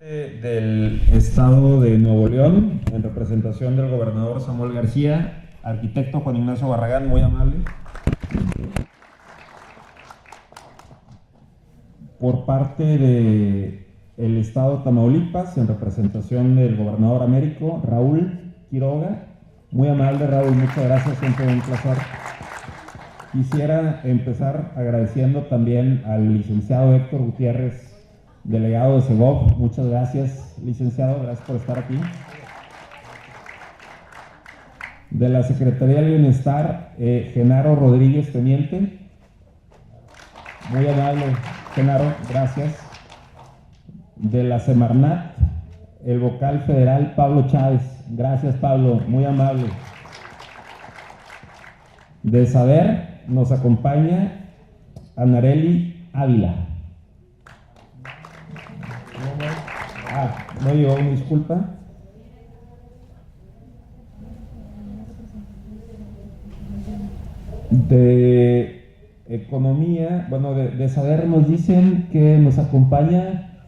Del Estado de Nuevo León, en representación del gobernador Samuel García, arquitecto Juan Ignacio Barragán, muy amable. Por parte del Estado de Tamaulipas, en representación del gobernador Américo, Raúl Quiroga, muy amable Raúl, muchas gracias, siempre un placer. Quisiera empezar agradeciendo también al licenciado Héctor Gutiérrez, delegado de Segov. Muchas gracias, licenciado, gracias por estar aquí. De la Secretaría del Bienestar, Genaro Rodríguez, teniente. Muy amable, Genaro, gracias. De la Semarnat, el vocal federal Pablo Chávez. Gracias, Pablo, muy amable. De Saber, nos acompaña Anareli Ávila. No llegó, una disculpa. De Economía, bueno, de Saber nos dicen que nos acompaña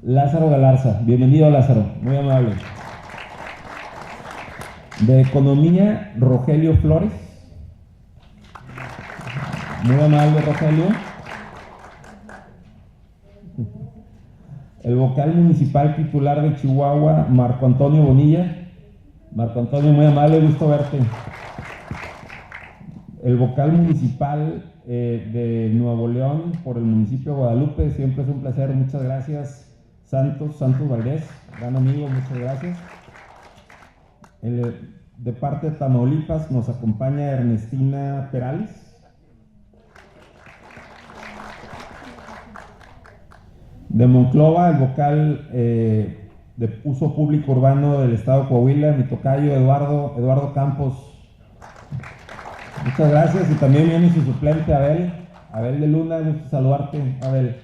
Lázaro Galarza. Bienvenido, Lázaro, muy amable. De Economía, Rogelio Flores. Muy amable, Rogelio. El vocal municipal titular de Chihuahua, Marco Antonio Bonilla. Marco Antonio, muy amable, gusto verte. El vocal municipal de Nuevo León por el municipio de Guadalupe, siempre es un placer, muchas gracias. Santos Valdés, gran amigo, muchas gracias. De parte de Tamaulipas nos acompaña Ernestina Perales. De Monclova, el vocal de uso público urbano del estado de Coahuila, mi tocayo Eduardo Campos. Muchas gracias. Y también viene su suplente Abel de Luna, gusto saludarte, Abel.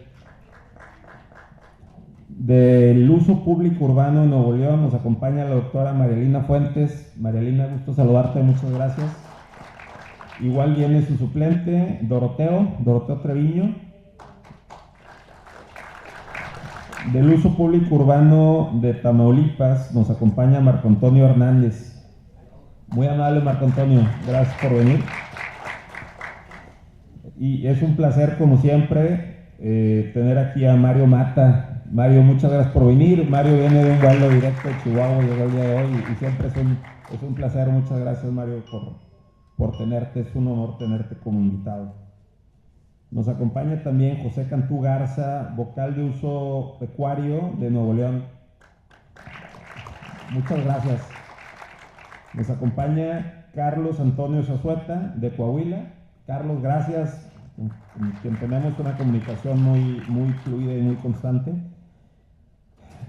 Del uso público urbano de Nuevo León nos acompaña la doctora Marielina Fuentes. Marielina, gusto saludarte, muchas gracias. Igual viene su suplente Doroteo Treviño. Del uso público urbano de Tamaulipas nos acompaña Marco Antonio Hernández. Muy amable, Marco Antonio, gracias por venir. Y es un placer, como siempre, tener aquí a Mario Mata. Mario, muchas gracias por venir. Mario viene de un vuelo directo de Chihuahua, llegó el día de hoy y siempre es un placer. Muchas gracias, Mario, por tenerte. Es un honor tenerte como invitado. Nos acompaña también José Cantú Garza, vocal de uso pecuario de Nuevo León. Muchas gracias. Nos acompaña Carlos Antonio Zazueta, de Coahuila. Carlos, gracias, con quien tenemos una comunicación muy fluida y muy constante.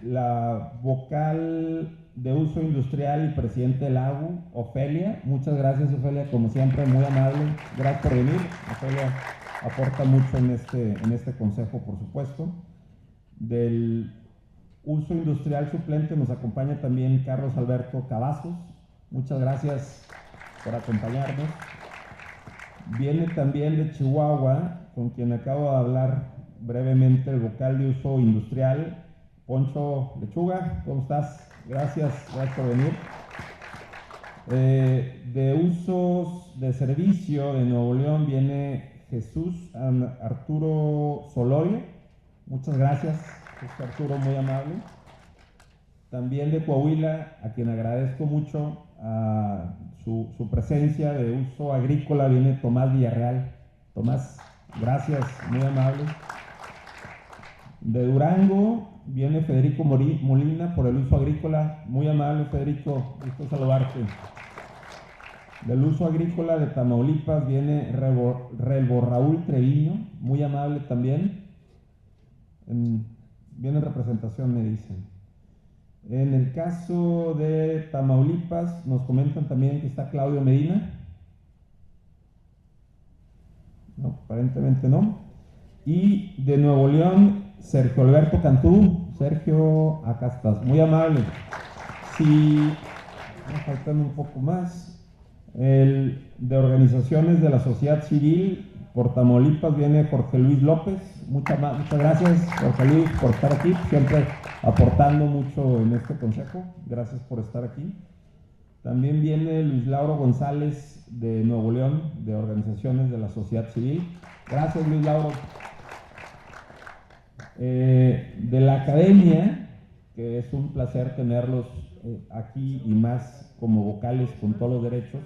La vocal de uso industrial y presidente del AGU, Ofelia. Muchas gracias, Ofelia, como siempre, muy amable. Gracias por venir. Ofelia aporta mucho en este consejo, por supuesto. Del uso industrial suplente nos acompaña también Carlos Alberto Cavazos. Muchas gracias por acompañarnos. Viene también de Chihuahua, con quien acabo de hablar brevemente, el vocal de uso industrial, Poncho Lechuga. ¿Cómo estás? Gracias por venir. De usos de servicio de Nuevo León viene Jesús Arturo Solorio. Muchas gracias, Jesús Arturo, muy amable. También de Coahuila, a quien agradezco mucho su presencia de uso agrícola, viene Tomás Villarreal. Tomás, gracias, muy amable. De Durango viene Federico Molina por el uso agrícola. Muy amable, Federico, gusto saludarte. Del uso agrícola de Tamaulipas viene Relvo Raúl Treviño, muy amable también. Viene en representación, me dicen. En el caso de Tamaulipas, nos comentan también que está Claudio Medina. No, aparentemente no. Y de Nuevo León, Sergio Alberto Cantú. Sergio, acá estás, muy amable. Si me faltan un poco más. De organizaciones de la sociedad civil, por Tamaulipas viene Jorge Luis López. Muchas gracias, Jorge Luis, por estar aquí. Siempre aportando mucho en este consejo. Gracias por estar aquí. También viene Luis Lauro González de Nuevo León, de organizaciones de la sociedad civil. Gracias, Luis Lauro. De la academia, que es un placer tenerlos aquí y más como vocales con todos los derechos,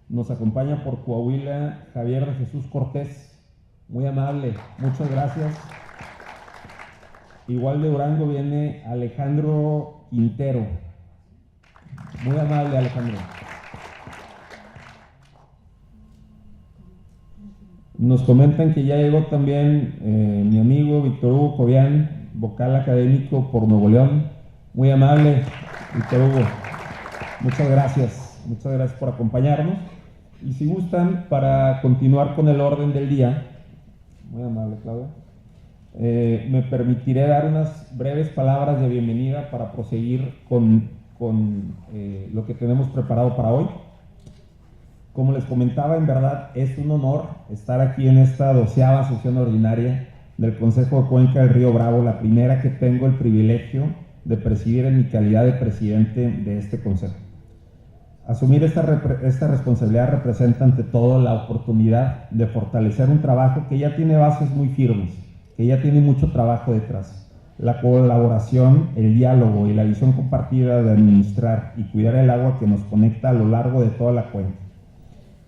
nos acompaña por Coahuila Javier de Jesús Cortés, muy amable, muchas gracias. Igual de Durango viene Alejandro Quintero, muy amable Alejandro. Nos comentan que ya llegó también mi amigo Víctor Hugo Cobian, vocal académico por Nuevo León. Muy amable, Víctor Hugo. Muchas gracias por acompañarnos. Y si gustan, para continuar con el orden del día, muy amable Claudia, me permitiré dar unas breves palabras de bienvenida para proseguir con lo que tenemos preparado para hoy. Como les comentaba, en verdad es un honor estar aquí en esta 12ª sesión ordinaria del Consejo de Cuenca del Río Bravo, la primera que tengo el privilegio de presidir en mi calidad de presidente de este consejo. Asumir esta responsabilidad representa ante todo la oportunidad de fortalecer un trabajo que ya tiene bases muy firmes, que ya tiene mucho trabajo detrás. La colaboración, el diálogo y la visión compartida de administrar y cuidar el agua que nos conecta a lo largo de toda la cuenca.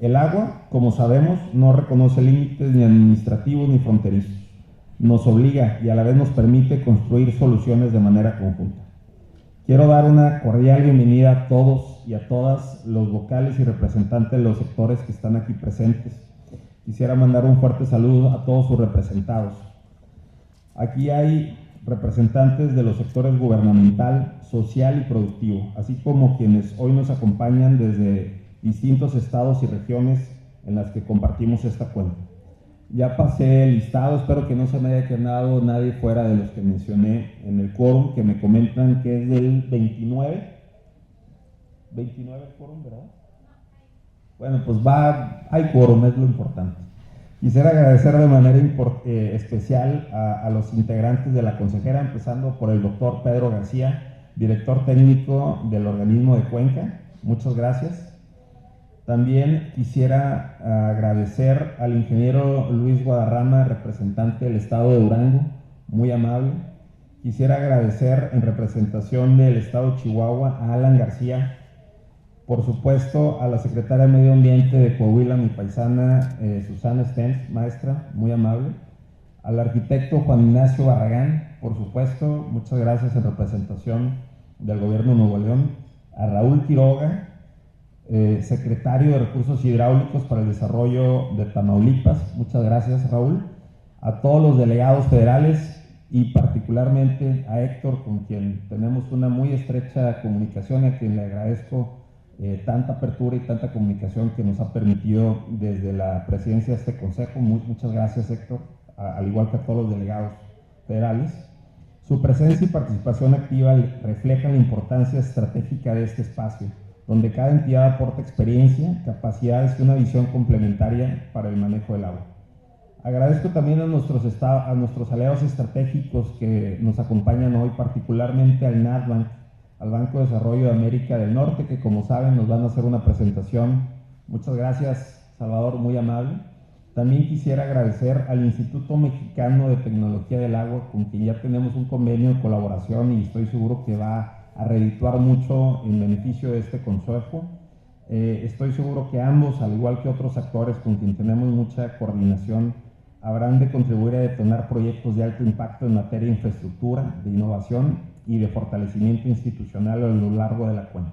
El agua, como sabemos, no reconoce límites ni administrativos ni fronterizos. Nos obliga y a la vez nos permite construir soluciones de manera conjunta. Quiero dar una cordial bienvenida a todos y a todas los vocales y representantes de los sectores que están aquí presentes. Quisiera mandar un fuerte saludo a todos sus representados. Aquí hay representantes de los sectores gubernamental, social y productivo, así como quienes hoy nos acompañan desde distintos estados y regiones en las que compartimos esta cuenta. Ya pasé el listado, espero que no se me haya quedado nadie fuera de los que mencioné en el quórum, que me comentan que es del 29. 29 el quórum, ¿verdad? Bueno, pues hay quórum, es lo importante. Quisiera agradecer de manera especial a los integrantes de la consejera, empezando por el doctor Pedro García, director técnico del organismo de Cuenca. Muchas gracias. También quisiera agradecer al ingeniero Luis Guadarrama, representante del estado de Durango, muy amable. Quisiera agradecer en representación del estado de Chihuahua a Alan García. Por supuesto, a la secretaria de Medio Ambiente de Coahuila, mi paisana Susana Stens, maestra, muy amable. Al arquitecto Juan Ignacio Barragán, por supuesto, muchas gracias en representación del gobierno de Nuevo León. A Raúl Quiroga, secretario de Recursos Hidráulicos para el Desarrollo de Tamaulipas, muchas gracias Raúl. A todos los delegados federales y particularmente a Héctor, con quien tenemos una muy estrecha comunicación, a quien le agradezco tanta apertura y tanta comunicación que nos ha permitido desde la presidencia de este consejo. Muchas gracias Héctor, al igual que a todos los delegados federales. Su presencia y participación activa reflejan la importancia estratégica de este espacio, donde cada entidad aporta experiencia, capacidades y una visión complementaria para el manejo del agua. Agradezco también a nuestros aliados estratégicos que nos acompañan hoy, particularmente al NatBank, al Banco de Desarrollo de América del Norte, que como saben nos van a hacer una presentación. Muchas gracias, Salvador, muy amable. También quisiera agradecer al Instituto Mexicano de Tecnología del Agua, con quien ya tenemos un convenio de colaboración y estoy seguro que va a redituar mucho en beneficio de este consejo. Estoy seguro que ambos, al igual que otros actores con quien tenemos mucha coordinación, habrán de contribuir a detonar proyectos de alto impacto en materia de infraestructura, de innovación y de fortalecimiento institucional a lo largo de la cuenca.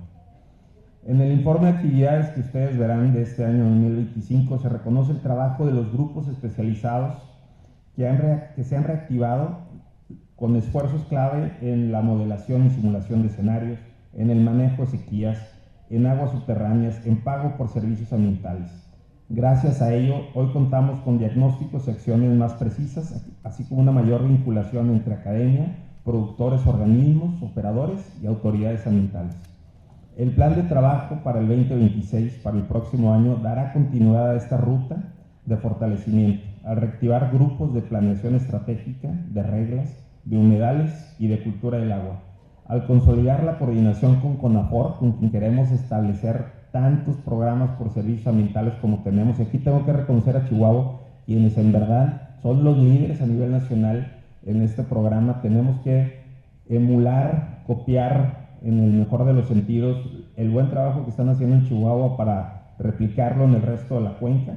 En el informe de actividades que ustedes verán de este año 2025 se reconoce el trabajo de los grupos especializados que se han reactivado con esfuerzos clave en la modelación y simulación de escenarios, en el manejo de sequías, en aguas subterráneas, en pago por servicios ambientales. Gracias a ello, hoy contamos con diagnósticos y acciones más precisas, así como una mayor vinculación entre academia, productores, organismos, operadores y autoridades ambientales. El plan de trabajo para el 2026, para el próximo año, dará continuidad a esta ruta de fortalecimiento, al reactivar grupos de planeación estratégica, de reglas, de humedales y de cultura del agua, Al consolidar la coordinación con CONAFOR, con quien queremos establecer tantos programas por servicios ambientales como tenemos, y aquí tengo que reconocer a Chihuahua, quienes en verdad son los líderes a nivel nacional en este programa. Tenemos que emular, copiar en el mejor de los sentidos el buen trabajo que están haciendo en Chihuahua para replicarlo en el resto de la cuenca.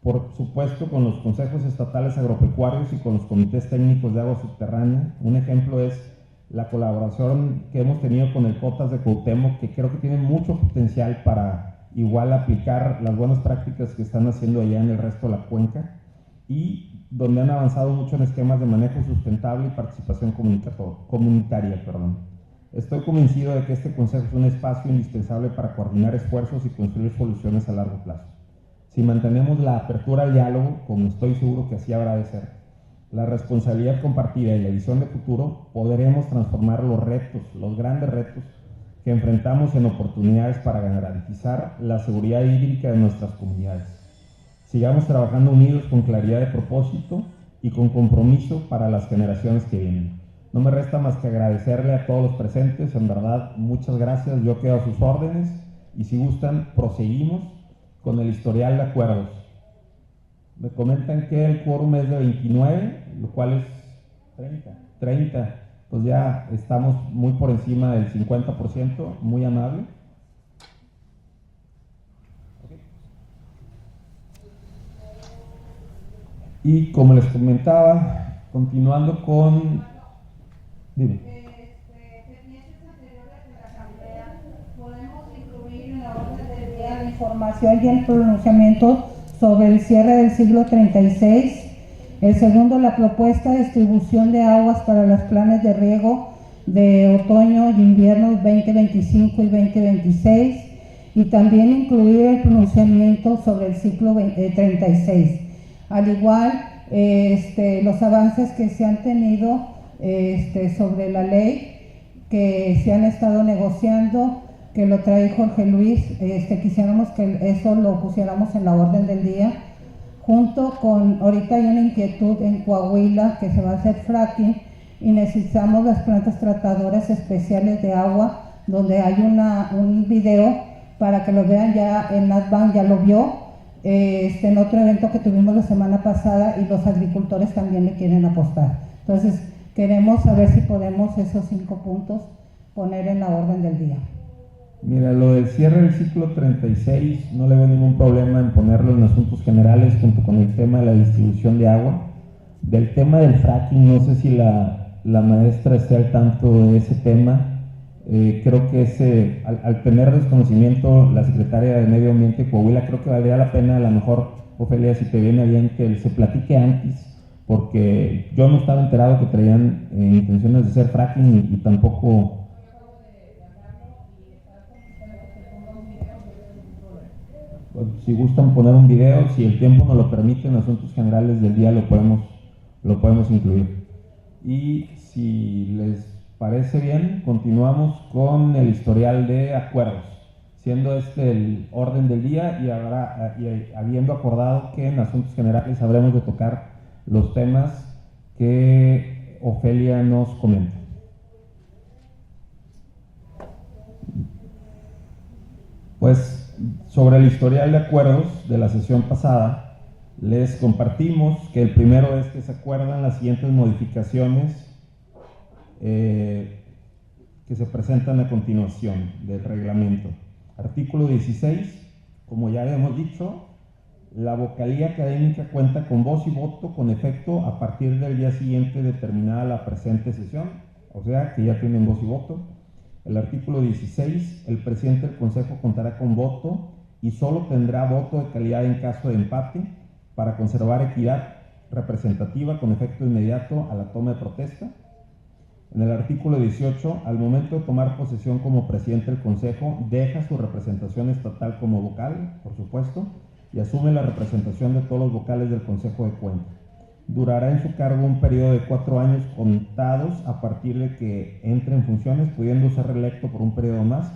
Por supuesto, con los consejos estatales agropecuarios y con los comités técnicos de agua subterránea. Un ejemplo es la colaboración que hemos tenido con el COTAS de Cuauhtémoc, que creo que tiene mucho potencial para igual aplicar las buenas prácticas que están haciendo allá en el resto de la cuenca, y donde han avanzado mucho en esquemas de manejo sustentable y participación comunitaria. Estoy convencido de que este consejo es un espacio indispensable para coordinar esfuerzos y construir soluciones a largo plazo. Si mantenemos la apertura al diálogo, como estoy seguro que así habrá de ser, la responsabilidad compartida y la visión de futuro, podremos transformar los retos, los grandes retos que enfrentamos en oportunidades para garantizar la seguridad hídrica de nuestras comunidades. Sigamos trabajando unidos con claridad de propósito y con compromiso para las generaciones que vienen. No me resta más que agradecerle a todos los presentes, en verdad, muchas gracias, yo quedo a sus órdenes, y si gustan, proseguimos con el historial de acuerdos. Me comentan que el quórum es de 29, lo cual es 30. Pues ya estamos muy por encima del 50%, muy amable. Y como les comentaba, continuando con... Dime. Información y el pronunciamiento sobre el cierre del siglo 36. El segundo, la propuesta de distribución de aguas para los planes de riego de otoño y invierno 2025 y 2026, y también incluir el pronunciamiento sobre el ciclo 36. Al igual, los avances que se han tenido sobre la ley que se han estado negociando, que lo trae Jorge Luis, quisiéramos que eso lo pusiéramos en la orden del día, junto con, ahorita hay una inquietud en Coahuila que se va a hacer fracking y necesitamos las plantas tratadoras especiales de agua, donde hay un video para que lo vean. Ya en NatBank ya lo vio, en otro evento que tuvimos la semana pasada, y los agricultores también le quieren apostar. Entonces queremos saber si podemos esos 5 puntos poner en la orden del día. Mira, lo del cierre del ciclo 36 no le veo ningún problema en ponerlo en asuntos generales junto con el tema de la distribución de agua. Del tema del fracking, no sé si la maestra esté al tanto de ese tema. Creo que al tener desconocimiento la secretaria de Medio Ambiente de Coahuila, creo que valdría la pena, a lo mejor, Ofelia, si te viene bien, que se platique antes, porque yo no estaba enterado que traían intenciones de hacer fracking y tampoco... Si gustan poner un video, si el tiempo nos lo permite, en asuntos generales del día lo podemos incluir. Y si les parece bien, continuamos con el historial de acuerdos, siendo este el orden del día, y habiendo acordado que en asuntos generales habremos de tocar los temas que Ofelia nos comenta. Pues sobre el historial de acuerdos de la sesión pasada, les compartimos que el primero es que se acuerdan las siguientes modificaciones que se presentan a continuación del reglamento. Artículo 16, como ya habíamos dicho, la vocalía académica cuenta con voz y voto con efecto a partir del día siguiente de terminada la presente sesión, o sea que ya tienen voz y voto. El artículo 16, el presidente del Consejo contará con voto y solo tendrá voto de calidad en caso de empate para conservar equidad representativa con efecto inmediato a la toma de protesta. En el artículo 18, al momento de tomar posesión como presidente del Consejo, deja su representación estatal como vocal, por supuesto, y asume la representación de todos los vocales del Consejo de Cuenca. Durará en su cargo un periodo de 4 años contados a partir de que entre en funciones, pudiendo ser reelecto por un periodo más,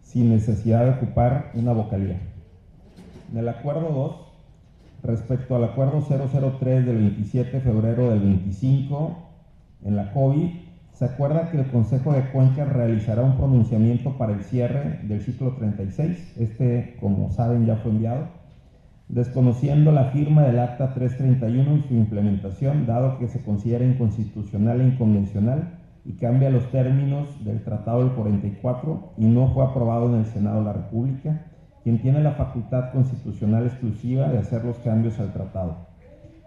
sin necesidad de ocupar una vocalía. En el acuerdo 2, respecto al acuerdo 003 del 27 de febrero del 25, en la COVID, Se acuerda que el Consejo de Cuencas realizará un pronunciamiento para el cierre del ciclo 36. Como saben, ya fue enviado. Desconociendo la firma del Acta 331 y su implementación, dado que se considera inconstitucional e inconvencional y cambia los términos del Tratado del 44 y no fue aprobado en el Senado de la República, quien tiene la facultad constitucional exclusiva de hacer los cambios al tratado,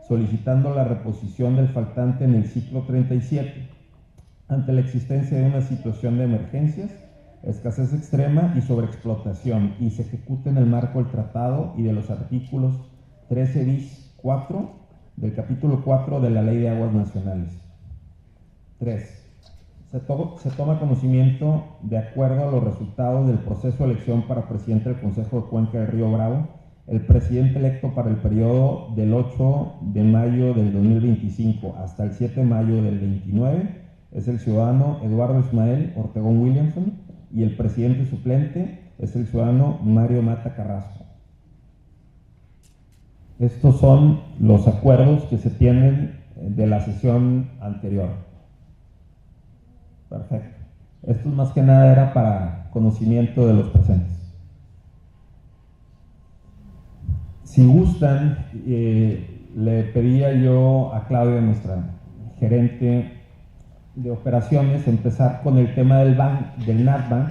solicitando la reposición del faltante en el ciclo 37, ante la existencia de una situación de emergencias, escasez extrema y sobreexplotación, y se ejecuta en el marco del tratado y de los artículos 13 bis 4 del capítulo 4 de la Ley de Aguas Nacionales. 3. Se toma conocimiento de acuerdo a los resultados del proceso de elección para presidente del Consejo de Cuenca del Río Bravo. El presidente electo para el periodo del 8 de mayo del 2025 hasta el 7 de mayo del 29 es el ciudadano Eduardo Ismael Ortegón Williamson, y el presidente suplente es el ciudadano Mario Mata Carrasco. Estos son los acuerdos que se tienen de la sesión anterior. Perfecto. Esto más que nada era para conocimiento de los presentes. Si gustan, le pedía yo a Claudia, nuestra gerente de operaciones, empezar con el tema del NatBank.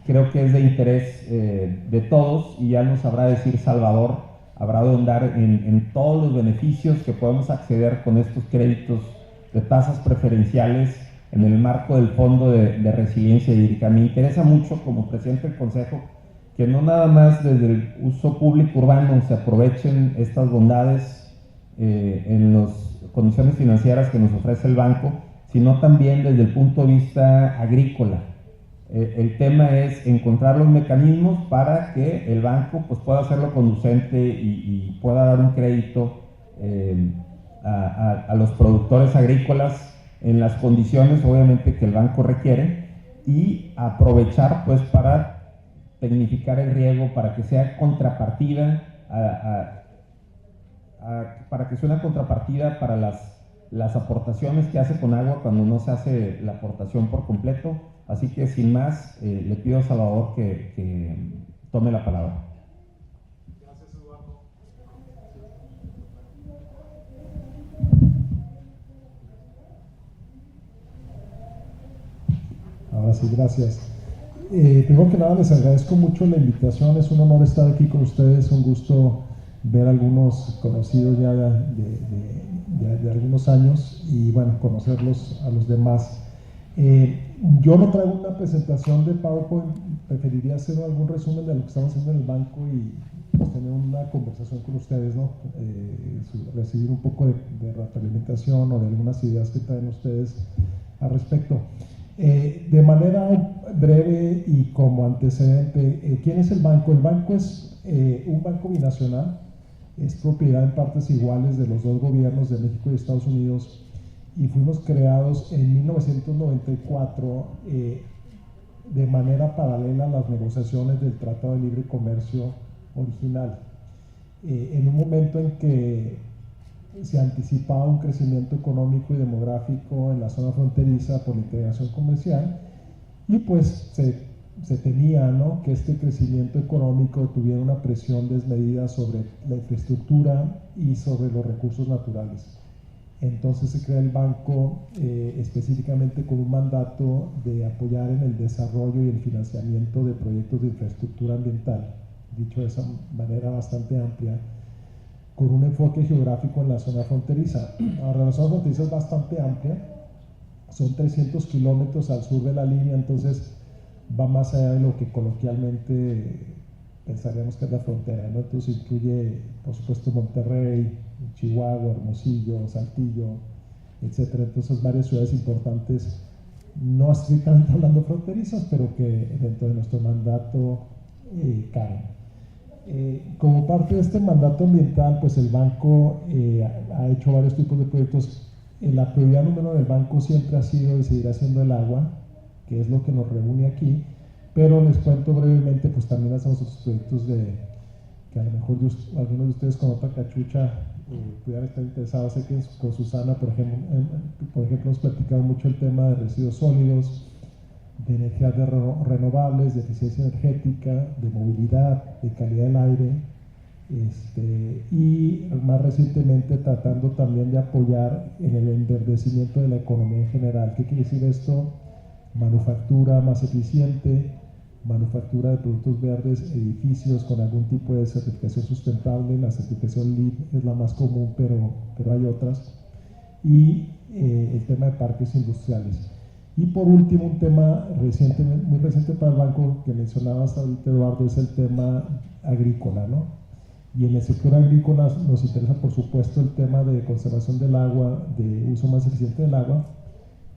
Creo que es de interés de todos, y ya nos sabrá decir Salvador, habrá de ahondar en todos los beneficios que podemos acceder con estos créditos de tasas preferenciales en el marco del Fondo de Resiliencia Hídrica. Me interesa mucho, como presidente del Consejo, que no nada más desde el uso público urbano se aprovechen estas bondades en las condiciones financieras que nos ofrece el banco, sino también desde el punto de vista agrícola. El tema es encontrar los mecanismos para que el banco pues, pueda hacerlo conducente y pueda dar un crédito a los productores agrícolas en las condiciones, obviamente, que el banco requiere, y aprovechar pues, para tecnificar el riego, para que sea contrapartida, para que sea una contrapartida para las aportaciones que hace con agua cuando no se hace la aportación por completo. Así que sin más, le pido a Salvador que tome la palabra. Gracias, Eduardo. Ahora sí, gracias. Primero que nada les agradezco mucho la invitación, es un honor estar aquí con ustedes, un gusto ver a algunos conocidos ya de algunos años y bueno, conocerlos a los demás. Yo no traigo una presentación de PowerPoint, preferiría hacer algún resumen de lo que estamos haciendo en el banco y pues, tener una conversación con ustedes, ¿no? Recibir un poco de retroalimentación o de algunas ideas que traen ustedes al respecto. De manera breve y como antecedente, ¿quién es el banco? El banco es un banco binacional, es propiedad en partes iguales de los dos gobiernos de México y Estados Unidos, y fuimos creados en 1994 de manera paralela a las negociaciones del Tratado de Libre Comercio original, en un momento en que se anticipaba un crecimiento económico y demográfico en la zona fronteriza por la integración comercial, y pues se temía, ¿no?, que este crecimiento económico tuviera una presión desmedida sobre la infraestructura y sobre los recursos naturales. Entonces se crea el banco específicamente con un mandato de apoyar en el desarrollo y el financiamiento de proyectos de infraestructura ambiental, dicho de esa manera bastante amplia, con un enfoque geográfico en la zona fronteriza. Ahora, la zona fronteriza es bastante amplia, son 300 kilómetros al sur de la línea, entonces va más allá de lo que coloquialmente pensaríamos que es la frontera, ¿no? Entonces incluye, por supuesto, Monterrey, Chihuahua, Hermosillo, Saltillo, etcétera. Entonces varias ciudades importantes, no estrictamente hablando fronterizas, pero que dentro de nuestro mandato caben. Como parte de este mandato ambiental, pues el banco ha hecho varios tipos de proyectos. La prioridad número uno del banco siempre ha sido y seguirá siendo el agua, que es lo que nos reúne aquí, pero les cuento brevemente, pues también hacemos otros proyectos que a lo mejor algunos de ustedes con otra cachucha pudieran estar interesados. Sé que con Susana, por ejemplo, hemos platicado mucho el tema de residuos sólidos, de energías renovables, de eficiencia energética, de movilidad, de calidad del aire, y más recientemente tratando también de apoyar en el enverdecimiento de la economía en general. ¿Qué quiere decir esto? Manufactura más eficiente, manufactura de productos verdes, edificios con algún tipo de certificación sustentable. La certificación LEED es la más común, pero hay otras, y el tema de parques industriales. Y por último, un tema muy reciente para el banco que mencionabas ahorita, Eduardo, es el tema agrícola, ¿no? Y en el sector agrícola nos interesa, por supuesto, el tema de conservación del agua, de uso más eficiente del agua,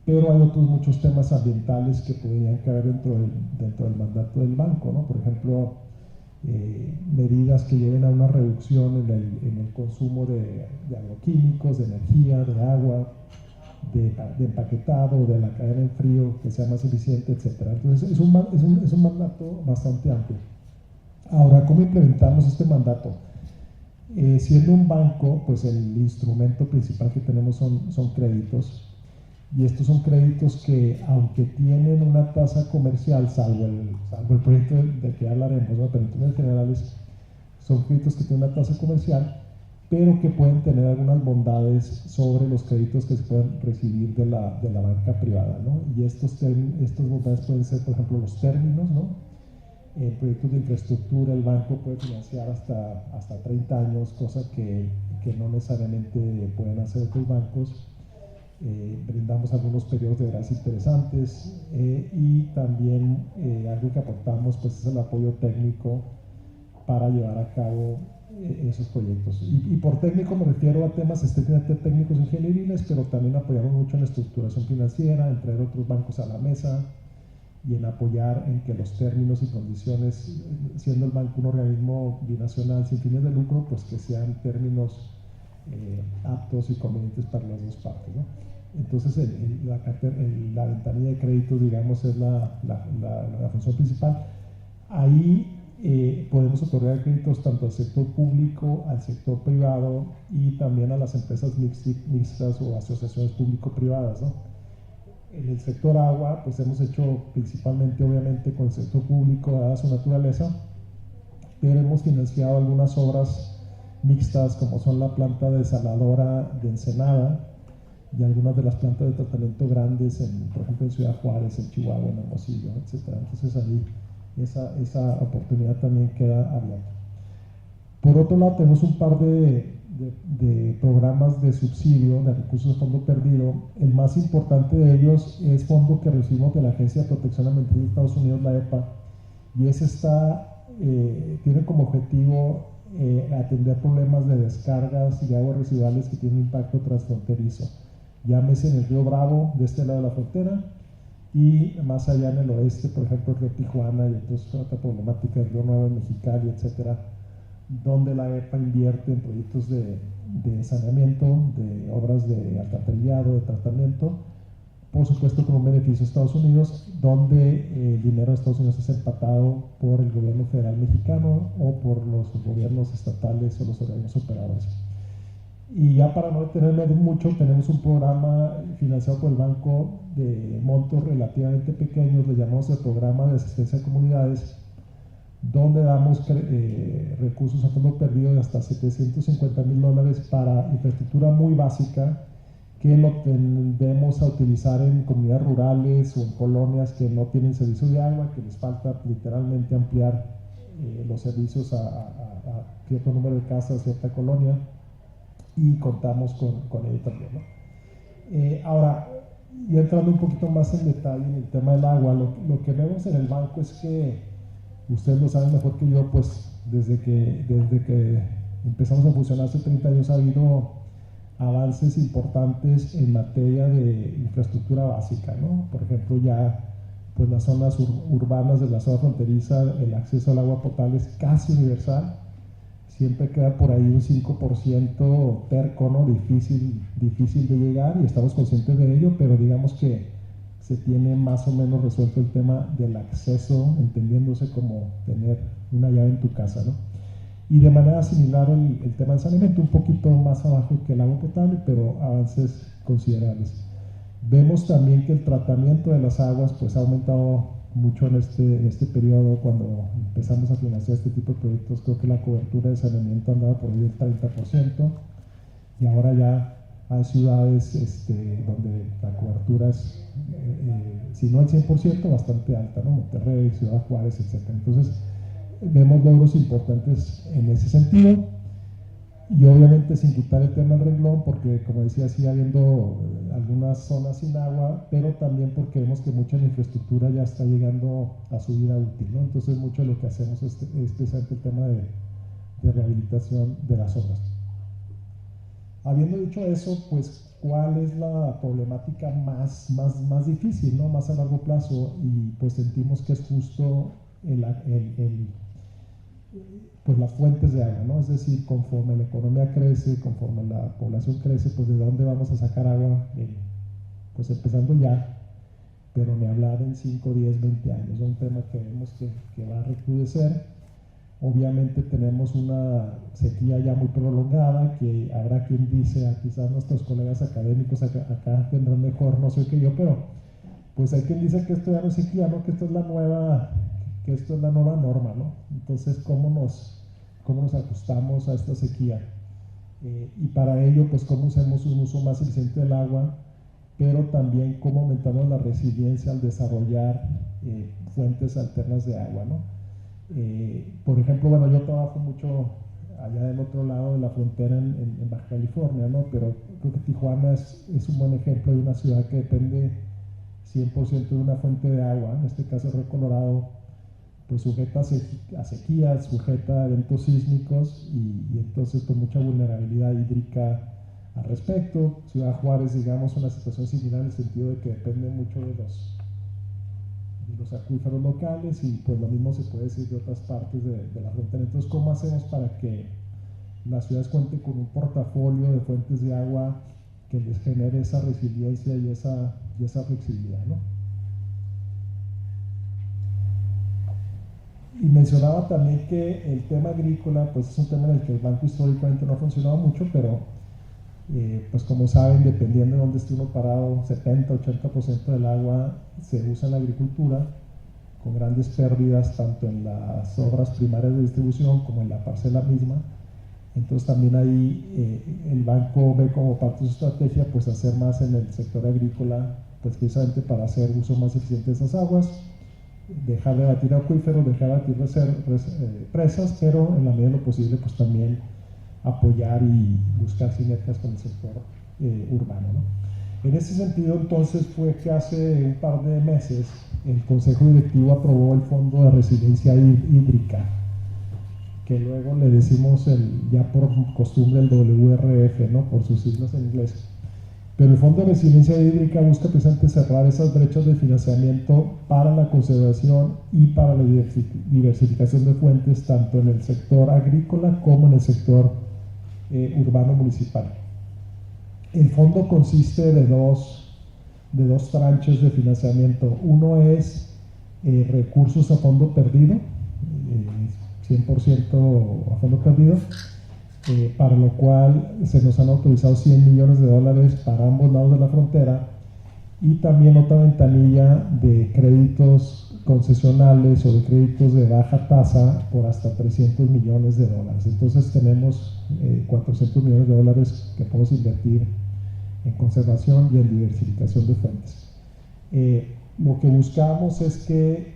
pero hay otros muchos temas ambientales que podrían caer dentro del mandato del banco, ¿no? Por ejemplo, medidas que lleven a una reducción en el consumo de agroquímicos, de energía, de agua, de empaquetado, de la cadena en frío, que sea más eficiente, etc. Entonces es un mandato bastante amplio. Ahora, ¿cómo implementamos este mandato? Siendo un banco, pues el instrumento principal que tenemos son créditos, y estos son créditos que, aunque tienen una tasa comercial, salvo el proyecto del que hablaremos, ¿no? Pero en términos generales son créditos que tienen una tasa comercial, pero que pueden tener algunas bondades sobre los créditos que se pueden recibir de la banca privada, ¿no? Y estas bondades pueden ser, por ejemplo, los términos, ¿no? En proyectos de infraestructura el banco puede financiar hasta 30 años, cosa que no necesariamente pueden hacer otros bancos. Brindamos algunos periodos de gracia interesantes, y también algo que aportamos, pues, es el apoyo técnico para llevar a cabo esos proyectos. Y por técnico me refiero a temas estrictamente técnicos ingenieriles, pero también apoyamos mucho en la estructuración financiera, en traer otros bancos a la mesa y en apoyar en que los términos y condiciones, siendo el banco un organismo binacional sin fines de lucro, pues que sean términos aptos y convenientes para las dos partes, ¿no? Entonces la ventanilla de crédito, digamos, es la función principal. Ahí podemos otorgar créditos tanto al sector público, al sector privado y también a las empresas mixtas o asociaciones público-privadas, ¿no? En el sector agua, pues hemos hecho principalmente, obviamente, con el sector público, dada su naturaleza, pero hemos financiado algunas obras mixtas, como son la planta desaladora de Ensenada y algunas de las plantas de tratamiento grandes, por ejemplo, en Ciudad Juárez, en Chihuahua, en Hermosillo, etc. Entonces ahí esa oportunidad también queda abierta. Por otro lado, tenemos un par de programas de subsidio de recursos de fondo perdido. El más importante de ellos es fondo que recibimos de la Agencia de Protección Ambiental de Estados Unidos, la EPA, y ese tiene como objetivo atender problemas de descargas y de aguas residuales que tienen impacto transfronterizo. Llámese en el río Bravo, de este lado de la frontera, y más allá en el oeste, por ejemplo, el río Tijuana y entonces otra problemática del río Nuevo en Mexicali, etcétera, donde la EPA invierte en proyectos de saneamiento, de obras de alcantarillado, de tratamiento, por supuesto con un beneficio a Estados Unidos, donde el dinero de Estados Unidos es empatado por el gobierno federal mexicano o por los gobiernos estatales o los organismos operadores. Y ya para no detenerme mucho, tenemos un programa financiado por el banco de montos relativamente pequeños, le llamamos el programa de asistencia a comunidades, donde damos recursos a fondo perdido de hasta $750,000 para infraestructura muy básica, que lo tendemos a utilizar en comunidades rurales o en colonias que no tienen servicio de agua, que les falta literalmente ampliar los servicios a cierto número de casas, cierta colonia, y contamos con ello también, ¿no? Ahora, y entrando un poquito más en detalle en el tema del agua, lo que vemos en el banco es que, ustedes lo saben mejor que yo, pues desde que empezamos a funcionar hace 30 años ha habido avances importantes en materia de infraestructura básica, ¿no? Por ejemplo, ya pues las zonas urbanas de la zona fronteriza, el acceso al agua potable es casi universal. Siempre queda por ahí un 5% terco, ¿no? Difícil de llegar, y estamos conscientes de ello, pero digamos que se tiene más o menos resuelto el tema del acceso, entendiéndose como tener una llave en tu casa, ¿no? Y de manera similar el tema del saneamiento, un poquito más abajo que el agua potable, pero avances considerables. Vemos también que el tratamiento de las aguas pues ha aumentado mucho en este periodo. Cuando empezamos a financiar este tipo de proyectos, creo que la cobertura de saneamiento andaba por ahí del 30%, y ahora ya hay ciudades donde la cobertura es, si no al 100%, bastante alta, ¿no? Monterrey, Ciudad Juárez, etc. Entonces, vemos logros importantes en ese sentido, y obviamente sin quitar el tema del renglón, porque como decía, sigue habiendo algunas zonas sin agua, pero también porque vemos que mucha de la infraestructura ya está llegando a su vida útil, ¿no? Entonces mucho de lo que hacemos es precisamente el tema de rehabilitación de las obras. Habiendo dicho eso, pues ¿cuál es la problemática más difícil, ¿no? Más a largo plazo? Y pues sentimos que es justo pues las fuentes de agua, ¿no? Es decir, conforme la economía crece, conforme la población crece, pues de dónde vamos a sacar agua, pues empezando ya, pero ni hablar en 5, 10, 20 años. Es un tema que vemos que va a recrudecer. Obviamente tenemos una sequía ya muy prolongada, que habrá quien dice, quizás nuestros colegas académicos acá tendrán mejor, no sé qué yo, pero pues hay quien dice que esto ya no es sequía, ¿no? Que esto es la nueva norma, ¿no? Entonces, ¿cómo nos ajustamos a esta sequía? Y para ello, pues, ¿cómo hacemos un uso más eficiente del agua? Pero también, ¿cómo aumentamos la resiliencia al desarrollar fuentes alternas de agua, ¿no? Por ejemplo, bueno, yo trabajo mucho allá del otro lado de la frontera en Baja California, ¿no? Pero creo que Tijuana es un buen ejemplo de una ciudad que depende 100% de una fuente de agua, en este caso Río Colorado, pues sujeta a sequías, sujeta a eventos sísmicos, y entonces con mucha vulnerabilidad hídrica al respecto. Ciudad Juárez, digamos, una situación similar en el sentido de que depende mucho de los acuíferos locales, y pues lo mismo se puede decir de otras partes de la frontera. Entonces, ¿cómo hacemos para que las ciudades cuenten con un portafolio de fuentes de agua que les genere esa resiliencia y esa flexibilidad, ¿no? Y mencionaba también que el tema agrícola pues es un tema en el que el banco históricamente no ha funcionado mucho, pero pues como saben, dependiendo de dónde esté uno parado, 70-80% del agua se usa en la agricultura, con grandes pérdidas tanto en las obras primarias de distribución como en la parcela misma. Entonces también ahí el banco ve como parte de su estrategia pues hacer más en el sector agrícola, pues precisamente para hacer uso más eficiente de esas aguas, dejar de batir acuíferos, dejar de batir presas, pero en la medida de lo posible pues también apoyar y buscar sinergias con el sector urbano, ¿no? En ese sentido, entonces, fue que hace un par de meses el Consejo Directivo aprobó el Fondo de Resiliencia Hídrica, que luego le decimos ya por costumbre el WRF, ¿no? Por sus siglas en inglés. Pero el Fondo de Resiliencia Hídrica busca precisamente cerrar esas brechas de financiamiento para la conservación y para la diversificación de fuentes, tanto en el sector agrícola como en el sector urbano municipal. El fondo consiste de dos tranches de financiamiento. Uno es recursos a fondo perdido, 100% a fondo perdido, para lo cual se nos han autorizado $100 millones para ambos lados de la frontera, y también otra ventanilla de créditos concesionales o de créditos de baja tasa por hasta $300 millones. Entonces tenemos $400 millones que podemos invertir en conservación y en diversificación de fuentes. Lo que buscamos es que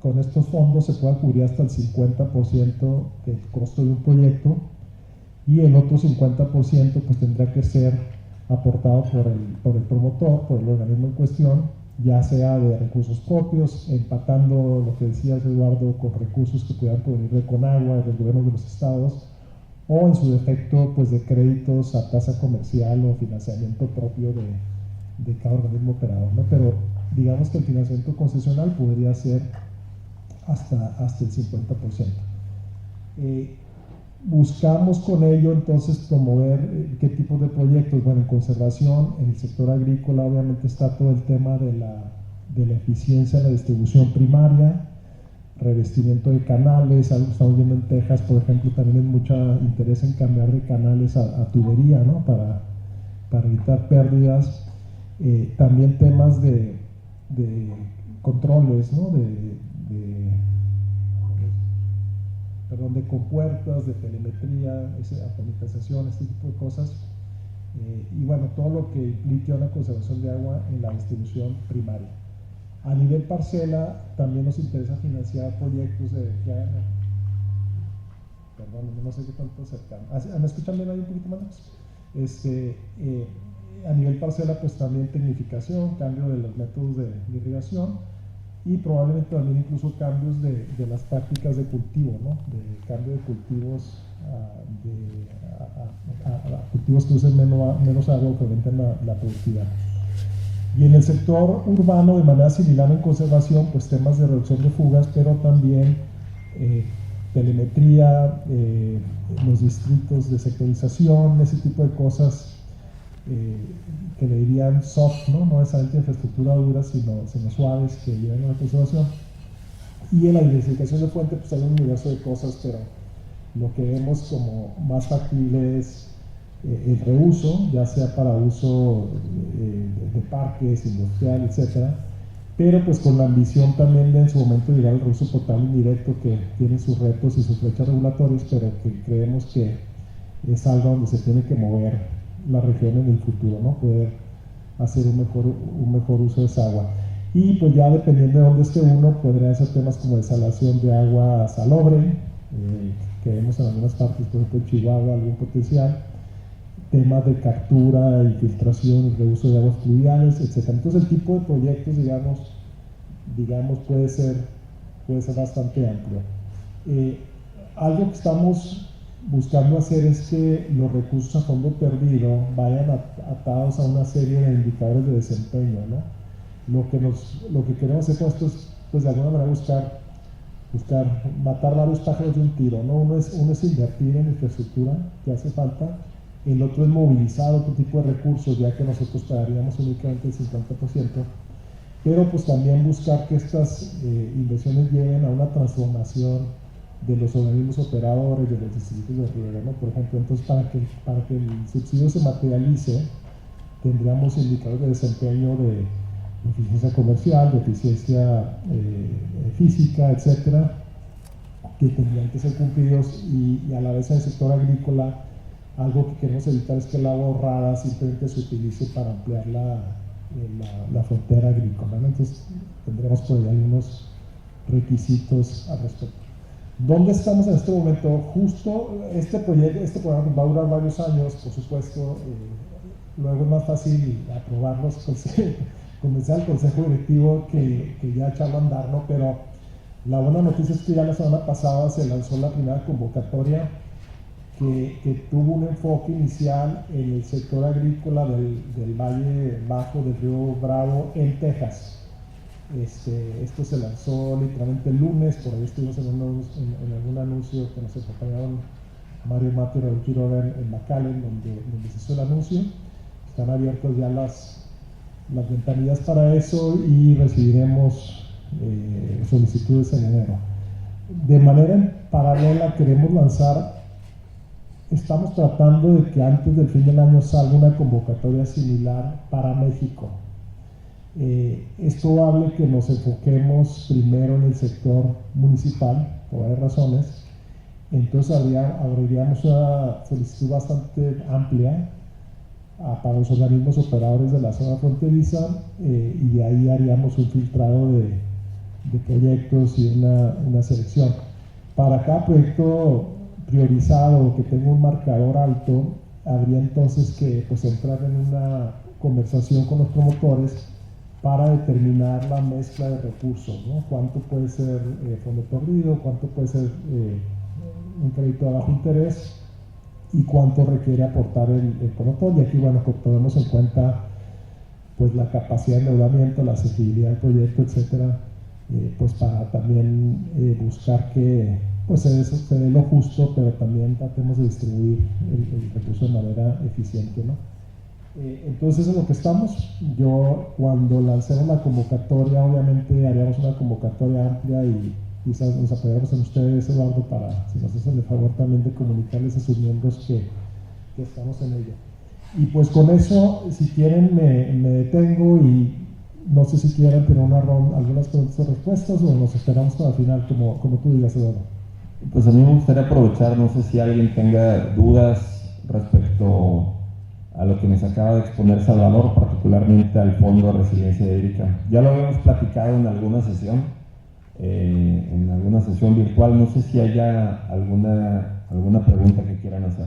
con estos fondos se pueda cubrir hasta el 50% del costo de un proyecto, y el otro 50% pues tendrá que ser aportado por el promotor, por el organismo en cuestión, ya sea de recursos propios, empatando lo que decía Eduardo con recursos que pudieran provenir de Conagua, de los gobiernos de los estados, o en su defecto pues de créditos a tasa comercial o financiamiento propio de cada organismo operador, ¿no? Pero digamos que el financiamiento concesional podría ser hasta el 50%. Buscamos con ello entonces promover qué tipo de proyectos. Bueno, en conservación, en el sector agrícola obviamente está todo el tema de la eficiencia en la distribución primaria, revestimiento de canales, algo que estamos viendo en Texas, por ejemplo, también hay mucho interés en cambiar de canales a tubería, ¿no? Para evitar pérdidas. También temas de controles, ¿no? De compuertas, de telemetría, automatización, este tipo de cosas. Y bueno, todo lo que implique una conservación de agua en la distribución primaria. A nivel parcela, también nos interesa financiar proyectos que hagan. Perdón, no sé qué tanto cercano. ¿Me escuchan bien ahí un poquito más? A nivel parcela, pues también tecnificación, cambio de los métodos de irrigación y probablemente también incluso cambios de las prácticas de cultivo, ¿no? De cambio de cultivos a cultivos que usen menos agua o que aumenten la productividad. Y en el sector urbano, de manera similar en conservación, pues temas de reducción de fugas, pero también telemetría, los distritos de sectorización, ese tipo de cosas que le dirían soft, no necesariamente infraestructura dura, sino suaves, que llevan a la conservación. Y en la diversificación de fuente, pues hay un universo de cosas, pero lo que vemos como más factible es el reuso, ya sea para uso de parques, industrial, etcétera, pero pues con la ambición también de en su momento llegar al reuso potable indirecto, que tiene sus retos y sus flechas regulatorias, pero que creemos que es algo donde se tiene que mover la región en el futuro, ¿no? Poder hacer un mejor uso de esa agua. Y pues ya dependiendo de dónde esté uno, podría hacer temas como desalación de agua salobre, que vemos en algunas partes, por ejemplo en Chihuahua, algún potencial, temas de captura y filtración y reuso de aguas fluviales, etc. Entonces el tipo de proyectos, digamos puede ser bastante amplio. Algo que estamos buscando hacer es que los recursos a fondo perdido vayan atados a una serie de indicadores de desempeño, ¿no? Lo que queremos hacer con esto es, pues de alguna manera buscar matar varios pájaros de un tiro, ¿no? Uno es invertir en infraestructura que hace falta, el otro es movilizar otro tipo de recursos, ya que nosotros pagaríamos únicamente el 50%, pero pues también buscar que estas inversiones lleven a una transformación de los organismos operadores, de los distritos de riego, ¿no? Por ejemplo, entonces para que el subsidio se materialice, tendríamos indicadores de desempeño de eficiencia comercial, de eficiencia física, etcétera, que tendrían que ser cumplidos, y a la vez en el sector agrícola, algo que queremos evitar es que el agua ahorrada simplemente se utilice para ampliar la frontera agrícola, ¿no? Entonces tendremos por ahí algunos requisitos al respecto. ¿Dónde estamos en este momento? Justo este programa va a durar varios años, por supuesto. Luego es más fácil aprobarlos, convencer al consejo directivo que ya echarlo a andar, ¿no? Pero la buena noticia es que ya la semana pasada se lanzó la primera convocatoria que tuvo un enfoque inicial en el sector agrícola del Valle Bajo del Río Bravo en Texas. Esto se lanzó literalmente el lunes, por ahí estuvimos en algún anuncio que nos acompañaron Mario Mato y Raúl Quiroga en McAllen, donde se hizo el anuncio. Están abiertas ya las ventanillas para eso y recibiremos solicitudes en enero. De manera paralela queremos estamos tratando de que antes del fin del año salga una convocatoria similar para México. Es probable que nos enfoquemos primero en el sector municipal, por varias razones. Entonces abriríamos una solicitud bastante amplia para los organismos operadores de la zona fronteriza, y de ahí haríamos un filtrado de proyectos y una selección. Para cada proyecto priorizado que tenga un marcador alto, habría entonces que entrar en una conversación con los promotores para determinar la mezcla de recursos, ¿no? Cuánto puede ser fondo perdido, cuánto puede ser un crédito de bajo interés y cuánto requiere aportar el promotor. Y aquí, bueno, tomemos en cuenta pues la capacidad de endeudamiento, la accesibilidad del proyecto, etcétera, pues para también buscar que pues se dé lo justo, pero también tratemos de distribuir el recurso de manera eficiente, ¿no? Entonces es lo que estamos. Yo, cuando lancemos la convocatoria, obviamente haríamos una convocatoria amplia y quizás nos apoyamos en ustedes, Eduardo, para, si nos hacen el favor también de comunicarles a sus miembros que estamos en ello. Y pues con eso, si quieren, me detengo y no sé si quieran tener algunas preguntas o respuestas o nos esperamos para el final, como tú digas, Eduardo. Pues a mí me gustaría aprovechar, no sé si alguien tenga dudas respecto a lo que nos acaba de exponer Salvador, particularmente al Fondo de Resiliencia Hídrica. Ya lo habíamos platicado en alguna sesión virtual, no sé si haya alguna pregunta que quieran hacer.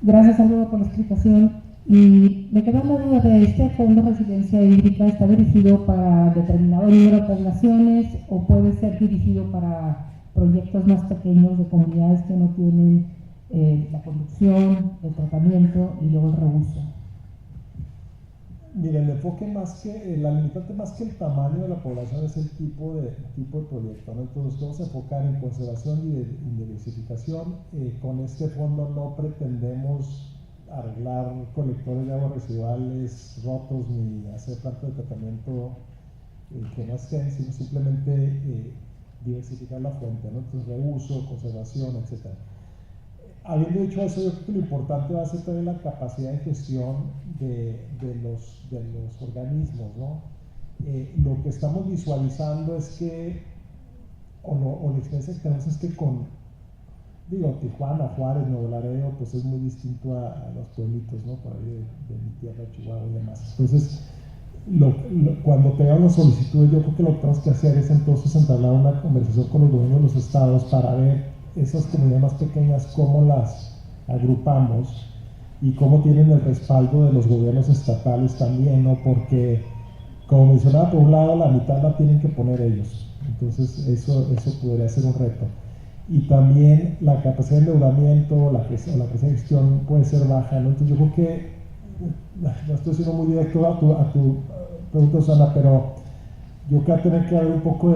Gracias, Salvador, por la explicación. Y me queda la duda de este Fondo de Resiliencia Hídrica, ¿está dirigido para determinado número de poblaciones o puede ser dirigido para proyectos más pequeños de comunidades que no tienen la conducción, el tratamiento y luego el reuso? Mira, el enfoque la limitante más que el tamaño de la población es el tipo de proyecto, ¿no? Entonces vamos a enfocar en conservación y diversificación. Con este fondo no pretendemos arreglar colectores de aguas residuales rotos ni hacer plantas de tratamiento que no estén, sino simplemente diversificar la fuente, ¿no? Entonces reuso, conservación, etc. Habiendo dicho eso, yo creo que lo importante va a ser también la capacidad de gestión de los organismos, ¿no? Lo que estamos visualizando es que, o la experiencia que tenemos es que Tijuana, Juárez, Nuevo Laredo, pues es muy distinto a los pueblitos, ¿no? Por ahí de mi tierra, Chihuahua y demás. Entonces, cuando tengamos solicitudes, yo creo que lo que tenemos que hacer es entonces entablar una conversación con los gobiernos de los estados para ver esas comunidades más pequeñas, cómo las agrupamos y cómo tienen el respaldo de los gobiernos estatales también, ¿no? Porque, como mencionaba, por un lado la mitad la tienen que poner ellos, entonces eso podría ser un reto. Y también la capacidad de endeudamiento, la capacidad de gestión puede ser baja, ¿no? Entonces yo creo que, no estoy siendo muy directo a tu pregunta, Susana, pero yo creo que va a tener que haber un poco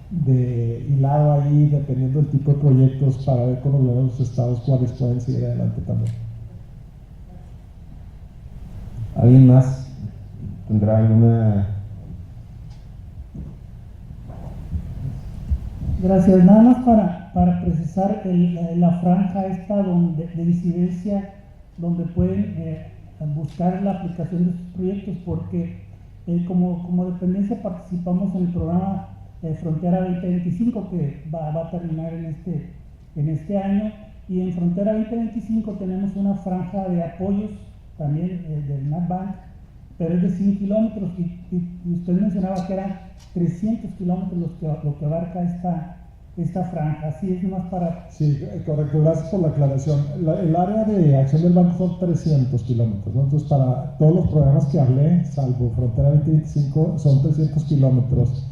de hilado ahí, dependiendo del tipo de proyectos, para ver con los gobiernos de los estados cuáles pueden seguir adelante también. ¿Alguien más tendrá alguna? Gracias. Nada más para precisar la franja esta de incidencia donde pueden buscar la aplicación de sus proyectos, porque como dependencia participamos en el programa Frontera 2025 que va a terminar en este año, y en Frontera 2025 tenemos una franja de apoyos también del NatBank, pero es de 100 kilómetros y usted mencionaba que eran 300 kilómetros lo que abarca esta franja. Así es, más para... Sí, correcto, gracias por la aclaración. El área de acción del banco son 300 kilómetros, ¿no? Entonces, para todos los programas que hablé, salvo Frontera 2025, son 300 kilómetros.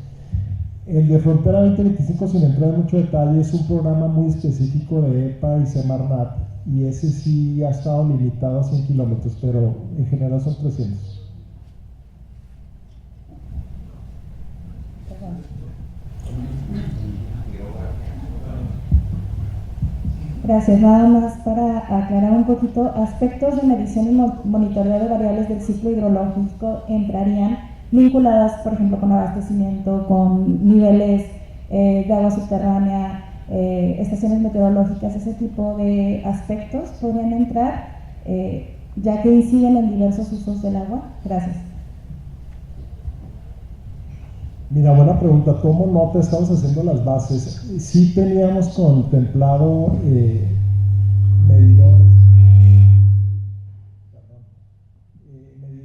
El de Frontera 2025, sin entrar en mucho detalle, es un programa muy específico de EPA y Semarnat, y ese sí ha estado limitado a 100 kilómetros, pero en general son 300. Gracias. Nada más para aclarar un poquito, aspectos de medición y monitoreo de variables del ciclo hidrológico entrarían vinculadas, por ejemplo, con abastecimiento, con niveles de agua subterránea, estaciones meteorológicas, ese tipo de aspectos podrían entrar, ya que inciden en diversos usos del agua. Gracias. Mira, buena pregunta. Tomo nota, estamos haciendo las bases. Sí teníamos contemplado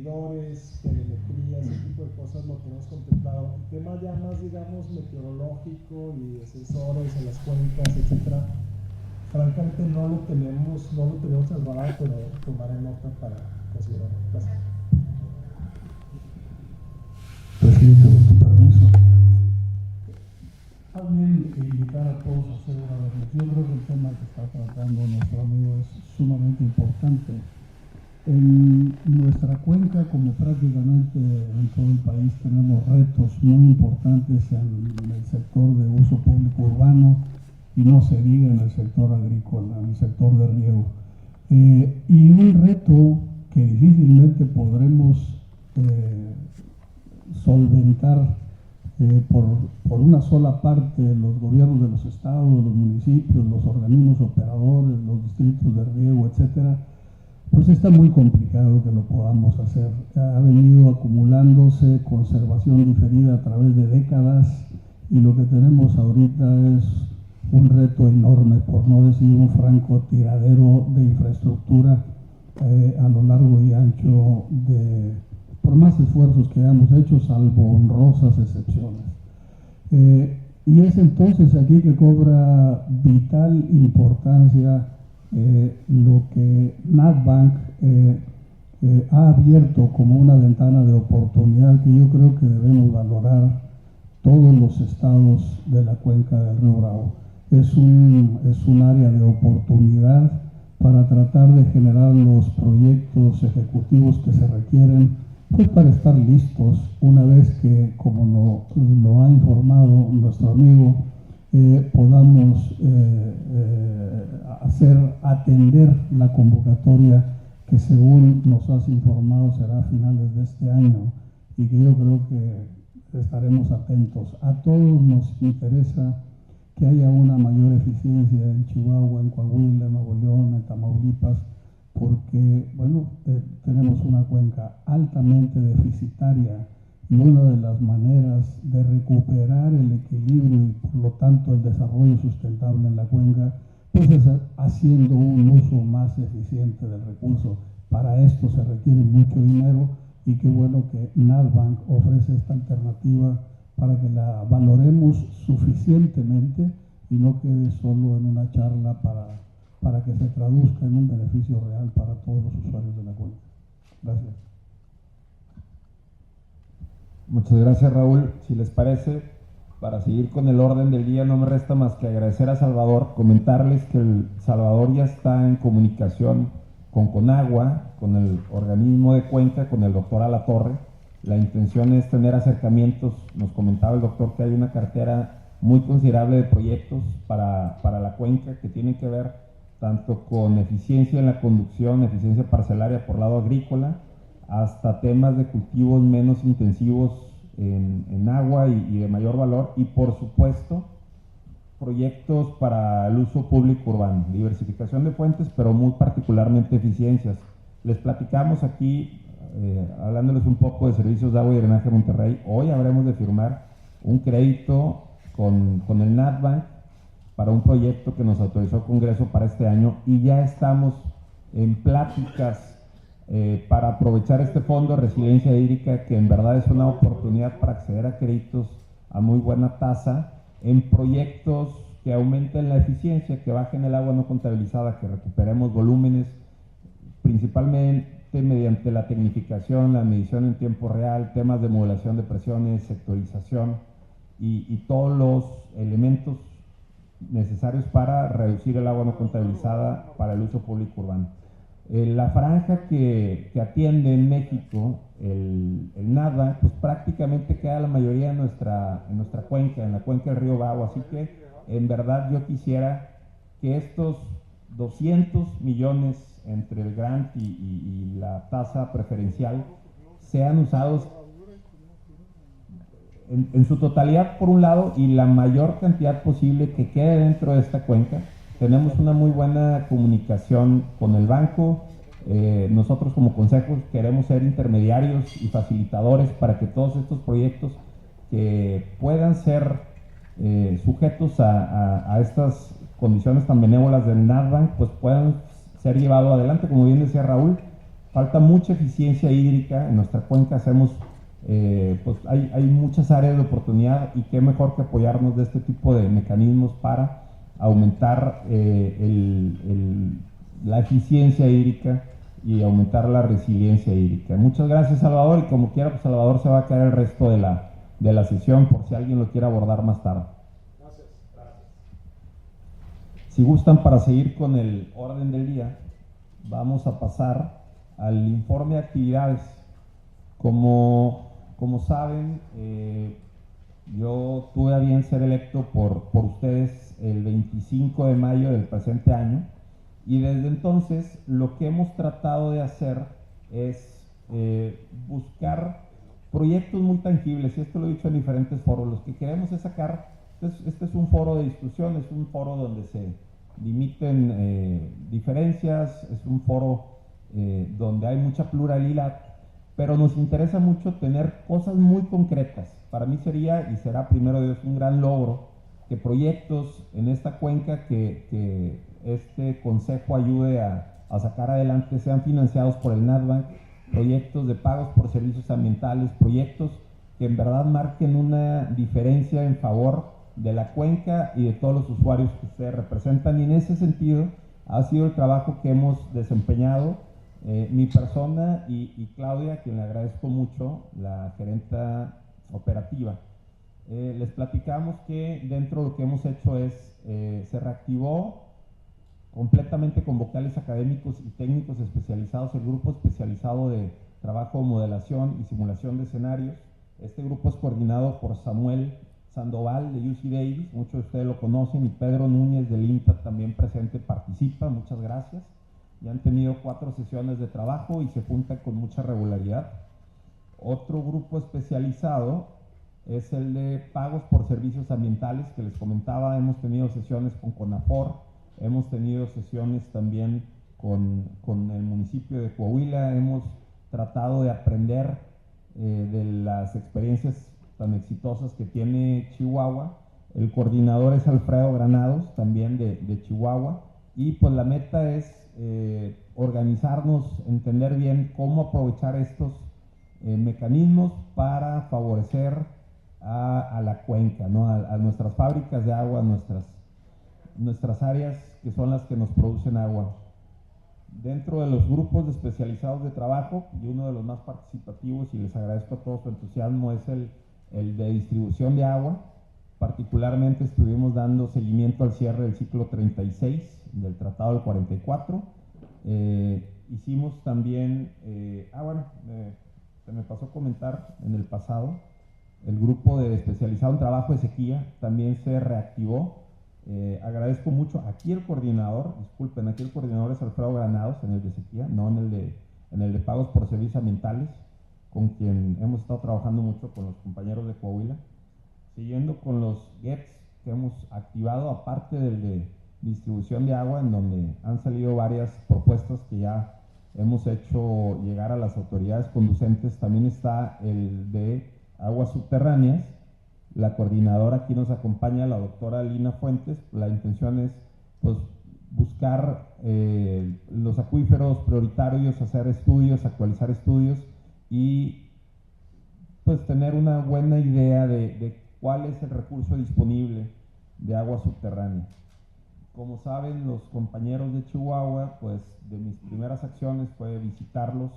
medidores, telemetría, ese tipo de cosas lo tenemos contemplado. El tema ya más, digamos, meteorológico y de sensores en las cuencas, etcétera, francamente no lo tenemos trasladado, pero tomaré nota para considerarlo. Gracias. Presidente, con tu permiso. Más bien invitar a todos a hacer una reflexión. Yo creo que el tema que está tratando nuestro amigo es sumamente importante. En nuestra cuenca, como prácticamente en todo el país, tenemos retos muy importantes en el sector de uso público urbano y no se diga en el sector agrícola, en el sector de riego. Y un reto que difícilmente podremos solventar por una sola parte los gobiernos de los estados, los municipios, los organismos operadores, los distritos de riego, etcétera, pues está muy complicado que lo podamos hacer. Ha venido acumulándose conservación diferida a través de décadas y lo que tenemos ahorita es un reto enorme, por no decir un francotiradero de infraestructura a lo largo y ancho por más esfuerzos que hayamos hecho, salvo honrosas excepciones. Y es entonces aquí que cobra vital importancia lo que NatBank ha abierto como una ventana de oportunidad que yo creo que debemos valorar todos los estados de la cuenca del Río Bravo. Es un área de oportunidad para tratar de generar los proyectos ejecutivos que se requieren, pues para estar listos una vez que, como lo ha informado nuestro amigo, podamos atender la convocatoria que, según nos has informado, será a finales de este año y que yo creo que estaremos atentos. A todos nos interesa que haya una mayor eficiencia en Chihuahua, en Coahuila, en Nuevo León, en Tamaulipas, porque, bueno, tenemos una cuenca altamente deficitaria y una de las maneras de recuperar el equilibrio y, por lo tanto, el desarrollo sustentable en la cuenca, pues es haciendo un uso más eficiente del recurso. Para esto se requiere mucho dinero y qué bueno que NatBank ofrece esta alternativa para que la valoremos suficientemente y no quede solo en una charla para que se traduzca en un beneficio real para todos los usuarios de la cuenca. Gracias. Muchas gracias, Raúl. Si les parece, para seguir con el orden del día, no me resta más que agradecer a Salvador, comentarles que el Salvador ya está en comunicación con Conagua, con el organismo de Cuenca, con el doctor Alatorre. La intención es tener acercamientos. Nos comentaba el doctor que hay una cartera muy considerable de proyectos para la cuenca que tienen que ver tanto con eficiencia en la conducción, eficiencia parcelaria por lado agrícola, hasta temas de cultivos menos intensivos en agua y de mayor valor, y por supuesto proyectos para el uso público urbano, diversificación de fuentes, pero muy particularmente eficiencias. Les platicamos aquí, hablándoles un poco de servicios de agua y drenaje de Monterrey. Hoy habremos de firmar un crédito con el NatBank para un proyecto que nos autorizó el Congreso para este año, y ya estamos en pláticas para aprovechar este fondo de resiliencia hídrica, que en verdad es una oportunidad para acceder a créditos a muy buena tasa en proyectos que aumenten la eficiencia, que bajen el agua no contabilizada, que recuperemos volúmenes, principalmente mediante la tecnificación, la medición en tiempo real, temas de modulación de presiones, sectorización y todos los elementos necesarios para reducir el agua no contabilizada para el uso público urbano. La franja que atiende en México el NADA, pues prácticamente queda la mayoría en nuestra cuenca, en la cuenca del río Bravo, así que en verdad yo quisiera que estos 200 millones entre el grant y la tasa preferencial sean usados en su totalidad por un lado, y la mayor cantidad posible que quede dentro de esta cuenca. Tenemos una muy buena comunicación con el banco. Nosotros como consejo queremos ser intermediarios y facilitadores para que todos estos proyectos que puedan ser sujetos a estas condiciones tan benévolas del NatBank, pues puedan ser llevados adelante. Como bien decía Raúl, falta mucha eficiencia hídrica en nuestra cuenca. Pues hay muchas áreas de oportunidad, y qué mejor que apoyarnos de este tipo de mecanismos para aumentar la eficiencia hídrica y aumentar la resiliencia hídrica. Muchas gracias, Salvador, y como quiera, pues Salvador se va a quedar el resto de la sesión por si alguien lo quiere abordar más tarde. Gracias. Si gustan, para seguir con el orden del día, vamos a pasar al informe de actividades. Como saben, yo tuve a bien ser electo por ustedes el 25 de mayo del presente año, y desde entonces lo que hemos tratado de hacer es buscar proyectos muy tangibles, y esto lo he dicho en diferentes foros. Los que queremos es sacar, este es un foro de discusión, es un foro donde se limiten diferencias, es un foro donde hay mucha pluralidad, pero nos interesa mucho tener cosas muy concretas. Para mí sería y será, primero Dios, un gran logro que proyectos en esta cuenca que este consejo ayude a sacar adelante sean financiados por el NATBank, proyectos de pagos por servicios ambientales, proyectos que en verdad marquen una diferencia en favor de la cuenca y de todos los usuarios que ustedes representan. Y en ese sentido ha sido el trabajo que hemos desempeñado mi persona y Claudia, a quien le agradezco mucho, la gerenta operativa. Les platicamos que dentro de lo que hemos hecho es, se reactivó completamente con vocales académicos y técnicos especializados, el grupo especializado de trabajo, modelación y simulación de escenarios. Este grupo es coordinado por Samuel Sandoval de UC Davis, muchos de ustedes lo conocen, y Pedro Núñez del INTA, también presente, participa, muchas gracias. Ya han tenido 4 sesiones de trabajo y se juntan con mucha regularidad. Otro grupo especializado es el de pagos por servicios ambientales, que les comentaba. Hemos tenido sesiones con CONAFOR, hemos tenido sesiones también con el municipio de Coahuila, hemos tratado de aprender de las experiencias tan exitosas que tiene Chihuahua. El coordinador es Alfredo Granados, también de Chihuahua, y pues la meta es organizarnos, entender bien cómo aprovechar estos mecanismos para favorecer a la cuenca, ¿no? A nuestras fábricas de agua, nuestras áreas que son las que nos producen agua. Dentro de los grupos especializados de trabajo, y uno de los más participativos, y les agradezco a todos su entusiasmo, es el de distribución de agua. Particularmente estuvimos dando seguimiento al cierre del ciclo 36 del Tratado del 44. Hicimos también, se me pasó comentar en el pasado, el grupo de especializado en trabajo de sequía también se reactivó. Agradezco mucho, aquí el coordinador es Alfredo Granados en el de sequía, no en el de pagos por servicios ambientales, con quien hemos estado trabajando mucho con los compañeros de Coahuila. Siguiendo con los GEPS que hemos activado, aparte del de distribución de agua, en donde han salido varias propuestas que ya hemos hecho llegar a las autoridades conducentes, también está el de aguas subterráneas. La coordinadora aquí nos acompaña, la doctora Lina Fuentes. La intención es pues buscar los acuíferos prioritarios, hacer estudios, actualizar estudios y pues tener una buena idea de cuál es el recurso disponible de agua subterránea. Como saben los compañeros de Chihuahua, pues de mis primeras acciones fue visitarlos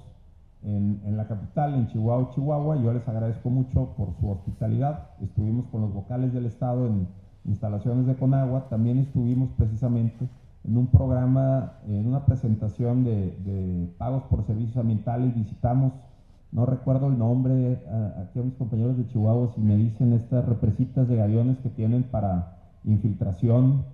en la capital, en Chihuahua. Yo les agradezco mucho por su hospitalidad. Estuvimos con los vocales del estado en instalaciones de Conagua. También estuvimos precisamente en un programa, en una presentación de pagos por servicios ambientales. Visitamos, no recuerdo el nombre, aquí a mis compañeros de Chihuahua, si me dicen, estas represitas de gaviones que tienen para infiltración,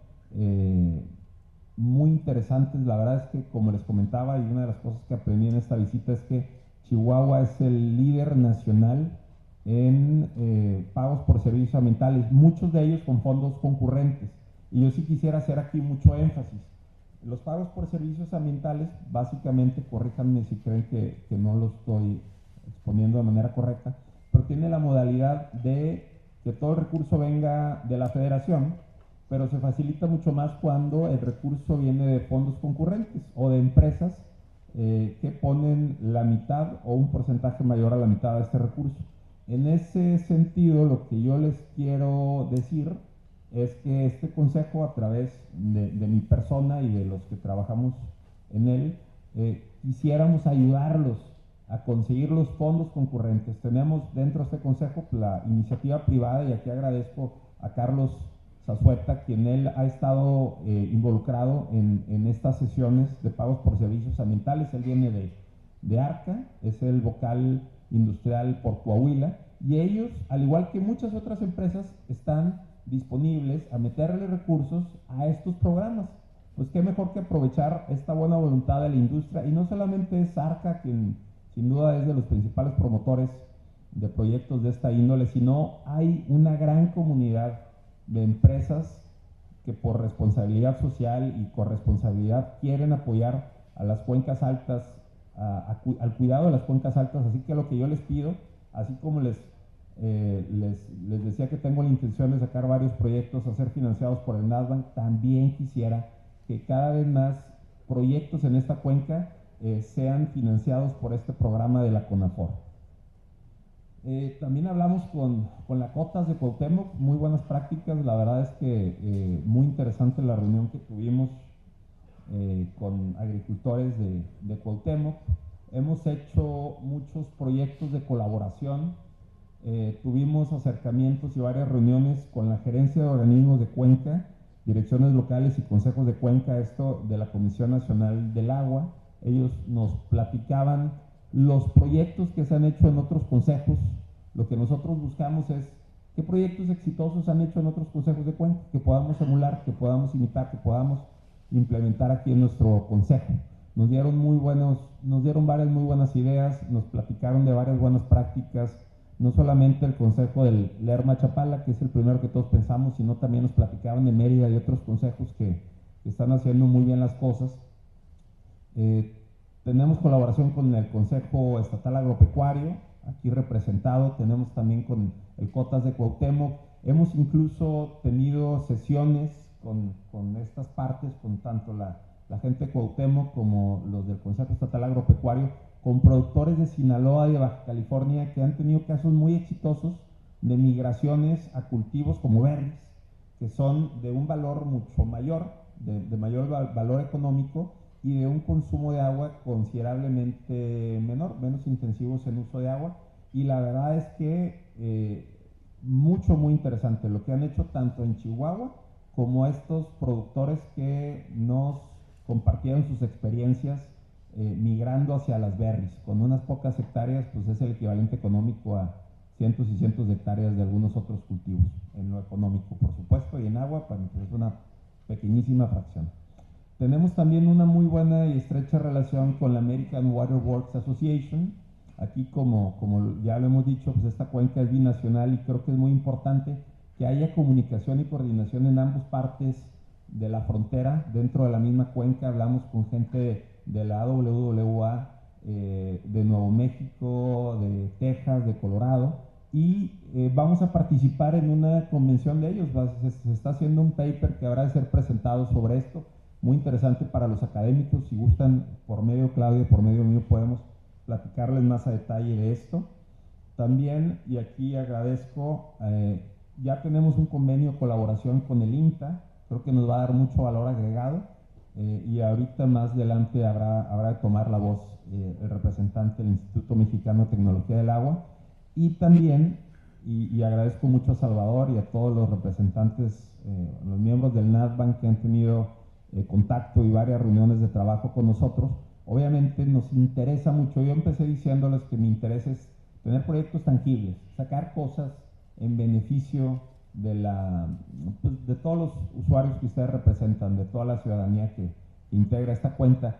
muy interesantes. La verdad es que, como les comentaba, y una de las cosas que aprendí en esta visita es que Chihuahua es el líder nacional en pagos por servicios ambientales, muchos de ellos con fondos concurrentes. Y yo sí quisiera hacer aquí mucho énfasis. Los pagos por servicios ambientales, básicamente, corríjanme si creen que no lo estoy exponiendo de manera correcta, pero tiene la modalidad de que todo el recurso venga de la federación, pero se facilita mucho más cuando el recurso viene de fondos concurrentes o de empresas que ponen la mitad o un porcentaje mayor a la mitad de este recurso. En ese sentido, lo que yo les quiero decir es que este consejo, a través de mi persona y de los que trabajamos en él, quisiéramos ayudarlos a conseguir los fondos concurrentes. Tenemos dentro de este consejo la iniciativa privada, y aquí agradezco a Carlos Zazueta, quien él ha estado involucrado en estas sesiones de pagos por servicios ambientales. Él viene de ARCA, es el vocal industrial por Coahuila, y ellos, al igual que muchas otras empresas, están disponibles a meterle recursos a estos programas. Pues qué mejor que aprovechar esta buena voluntad de la industria, y no solamente es ARCA quien sin duda es de los principales promotores de proyectos de esta índole, sino hay una gran comunidad de empresas que por responsabilidad social y corresponsabilidad quieren apoyar a las cuencas altas, al cuidado de las cuencas altas. Así que lo que yo les pido, así como les decía que tengo la intención de sacar varios proyectos a ser financiados por el NASBANC, también quisiera que cada vez más proyectos en esta cuenca sean financiados por este programa de la CONAFOR. También hablamos con la Cotas de Cuauhtémoc, muy buenas prácticas. La verdad es que muy interesante la reunión que tuvimos con agricultores de Cuauhtémoc. Hemos hecho muchos proyectos de colaboración, tuvimos acercamientos y varias reuniones con la Gerencia de Organismos de Cuenca, direcciones locales y consejos de cuenca, esto de la Comisión Nacional del Agua. Ellos nos platicaban los proyectos que se han hecho en otros consejos. Lo que nosotros buscamos es qué proyectos exitosos han hecho en otros consejos de cuenca, que podamos emular, que podamos imitar, que podamos implementar aquí en nuestro consejo. Nos dieron varias muy buenas ideas, nos platicaron de varias buenas prácticas, no solamente el consejo del Lerma Chapala, que es el primero que todos pensamos, sino también nos platicaban de Mérida y otros consejos que están haciendo muy bien las cosas. Tenemos colaboración con el Consejo Estatal Agropecuario, aquí representado, tenemos también con el Cotas de Cuauhtémoc. Hemos incluso tenido sesiones con estas partes, con tanto la gente de Cuauhtémoc como los del Consejo Estatal Agropecuario, con productores de Sinaloa y de Baja California que han tenido casos muy exitosos de migraciones a cultivos como berries, que son de un valor mucho mayor, de mayor valor económico, y de un consumo de agua considerablemente menor, menos intensivos en uso de agua. Y la verdad es que muy interesante lo que han hecho tanto en Chihuahua como estos productores que nos compartieron sus experiencias migrando hacia las berries. Con unas pocas hectáreas, pues es el equivalente económico a cientos y cientos de hectáreas de algunos otros cultivos, en lo económico, por supuesto, y en agua, pues es una pequeñísima fracción. Tenemos también una muy buena y estrecha relación con la American Water Works Association. Aquí, como ya lo hemos dicho, pues esta cuenca es binacional y creo que es muy importante que haya comunicación y coordinación en ambas partes de la frontera. Dentro de la misma cuenca hablamos con gente de la AWWA, de Nuevo México, de Texas, de Colorado, y vamos a participar en una convención de ellos. Se está haciendo un paper que habrá de ser presentado sobre esto, muy interesante para los académicos. Si gustan, por medio Claudia, por medio mío, podemos platicarles más a detalle de esto. También, y aquí agradezco, ya tenemos un convenio de colaboración con el INTA, creo que nos va a dar mucho valor agregado, y ahorita más adelante habrá de tomar la voz el representante del Instituto Mexicano de Tecnología del Agua. Y también, y agradezco mucho a Salvador y a todos los representantes, los miembros del NASBANC que han tenido contacto y varias reuniones de trabajo con nosotros. Obviamente nos interesa mucho. Yo empecé diciéndoles que mi interés es tener proyectos tangibles, sacar cosas en beneficio de todos los usuarios que ustedes representan, de toda la ciudadanía que integra esta cuenca,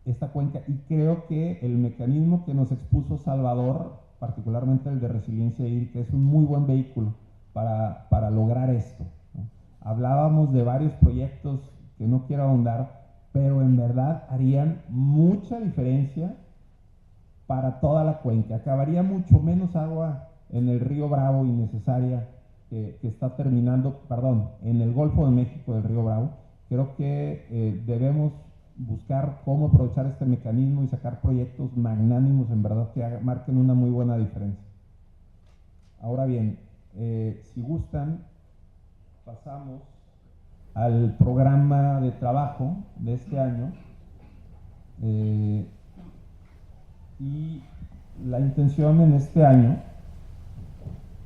y creo que el mecanismo que nos expuso Salvador, particularmente el de resiliencia hídrica, es un muy buen vehículo para lograr esto, ¿no? Hablábamos de varios proyectos que no quiero ahondar, pero en verdad harían mucha diferencia para toda la cuenca. Acabaría mucho menos agua en el río Bravo innecesaria que está terminando, en el Golfo de México del río Bravo. Creo que debemos buscar cómo aprovechar este mecanismo y sacar proyectos magnánimos, en verdad, que marquen una muy buena diferencia. Ahora bien, si gustan, pasamos al programa de trabajo de este año, y la intención en este año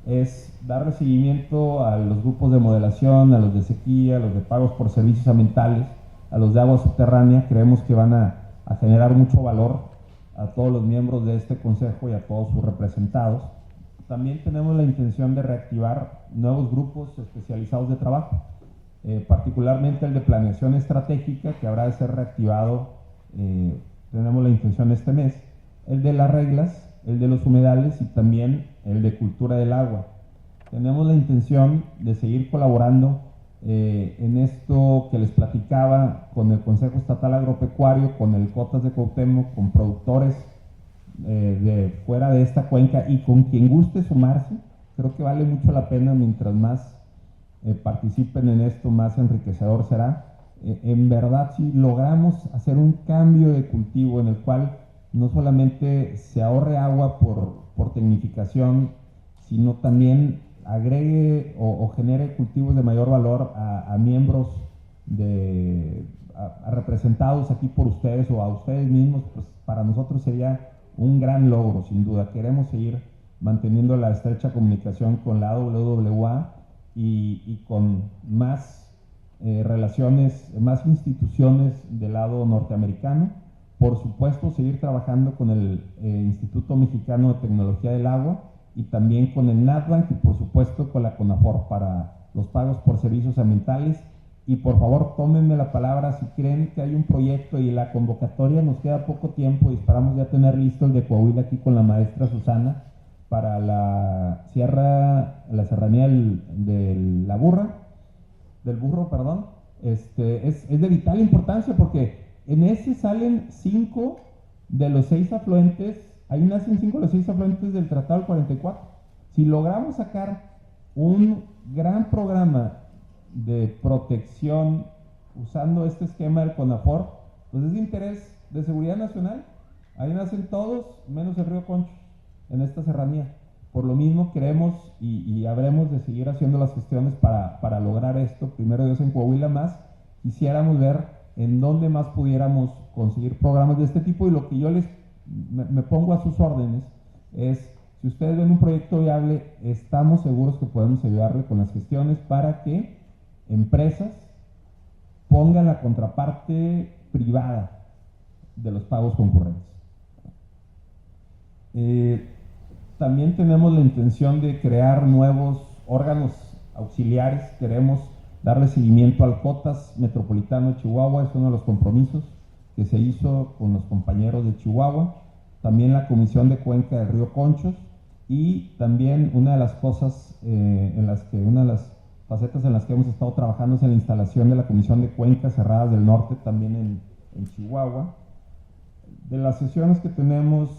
es darle seguimiento a los grupos de modelación, a los de sequía, a los de pagos por servicios ambientales, a los de agua subterránea. Creemos que van a generar mucho valor a todos los miembros de este consejo y a todos sus representados. También tenemos la intención de reactivar nuevos grupos especializados de trabajo, particularmente el de planeación estratégica, que habrá de ser reactivado, tenemos la intención este mes, el de las reglas, el de los humedales y también el de cultura del agua. Tenemos la intención de seguir colaborando en esto que les platicaba con el Consejo Estatal Agropecuario, con el Cotas de Cuauhtémoc, con productores de fuera de esta cuenca y con quien guste sumarse. Creo que vale mucho la pena. Mientras más participen en esto, más enriquecedor será. En verdad, si logramos hacer un cambio de cultivo en el cual no solamente se ahorre agua por tecnificación, sino también agregue o genere cultivos de mayor valor a miembros a representados aquí por ustedes o a ustedes mismos, pues para nosotros sería un gran logro, sin duda. Queremos seguir manteniendo la estrecha comunicación con la WWA y con más relaciones, más instituciones del lado norteamericano. Por supuesto, seguir trabajando con el Instituto Mexicano de Tecnología del Agua y también con el NATBANC y por supuesto con la CONAFOR para los pagos por servicios ambientales. Y por favor, tómenme la palabra si creen que hay un proyecto y la convocatoria, nos queda poco tiempo y esperamos ya tener listo el de Coahuila aquí con la maestra Susana para la serranía del burro, perdón. Es de vital importancia porque en ese salen 5 de los 6 afluentes, ahí nacen 5 de los 6 afluentes del Tratado del 44. Si logramos sacar un gran programa de protección usando este esquema del CONAFOR, pues es de interés de seguridad nacional. Ahí nacen todos, menos el río Conchos, en esta serranía. Por lo mismo queremos y habremos de seguir haciendo las gestiones para lograr esto. Primero Dios, en Coahuila más, quisiéramos ver en dónde más pudiéramos conseguir programas de este tipo, y lo que yo me pongo a sus órdenes es, si ustedes ven un proyecto viable, estamos seguros que podemos ayudarle con las gestiones para que empresas pongan la contraparte privada de los pagos concurrentes. También tenemos la intención de crear nuevos órganos auxiliares. Queremos darle seguimiento al COTAS Metropolitano de Chihuahua, es uno de los compromisos que se hizo con los compañeros de Chihuahua. También la Comisión de Cuenca del Río Conchos, y también una de las cosas una de las facetas en las que hemos estado trabajando es en la instalación de la Comisión de Cuencas Cerradas del Norte, también en Chihuahua. De las sesiones que tenemos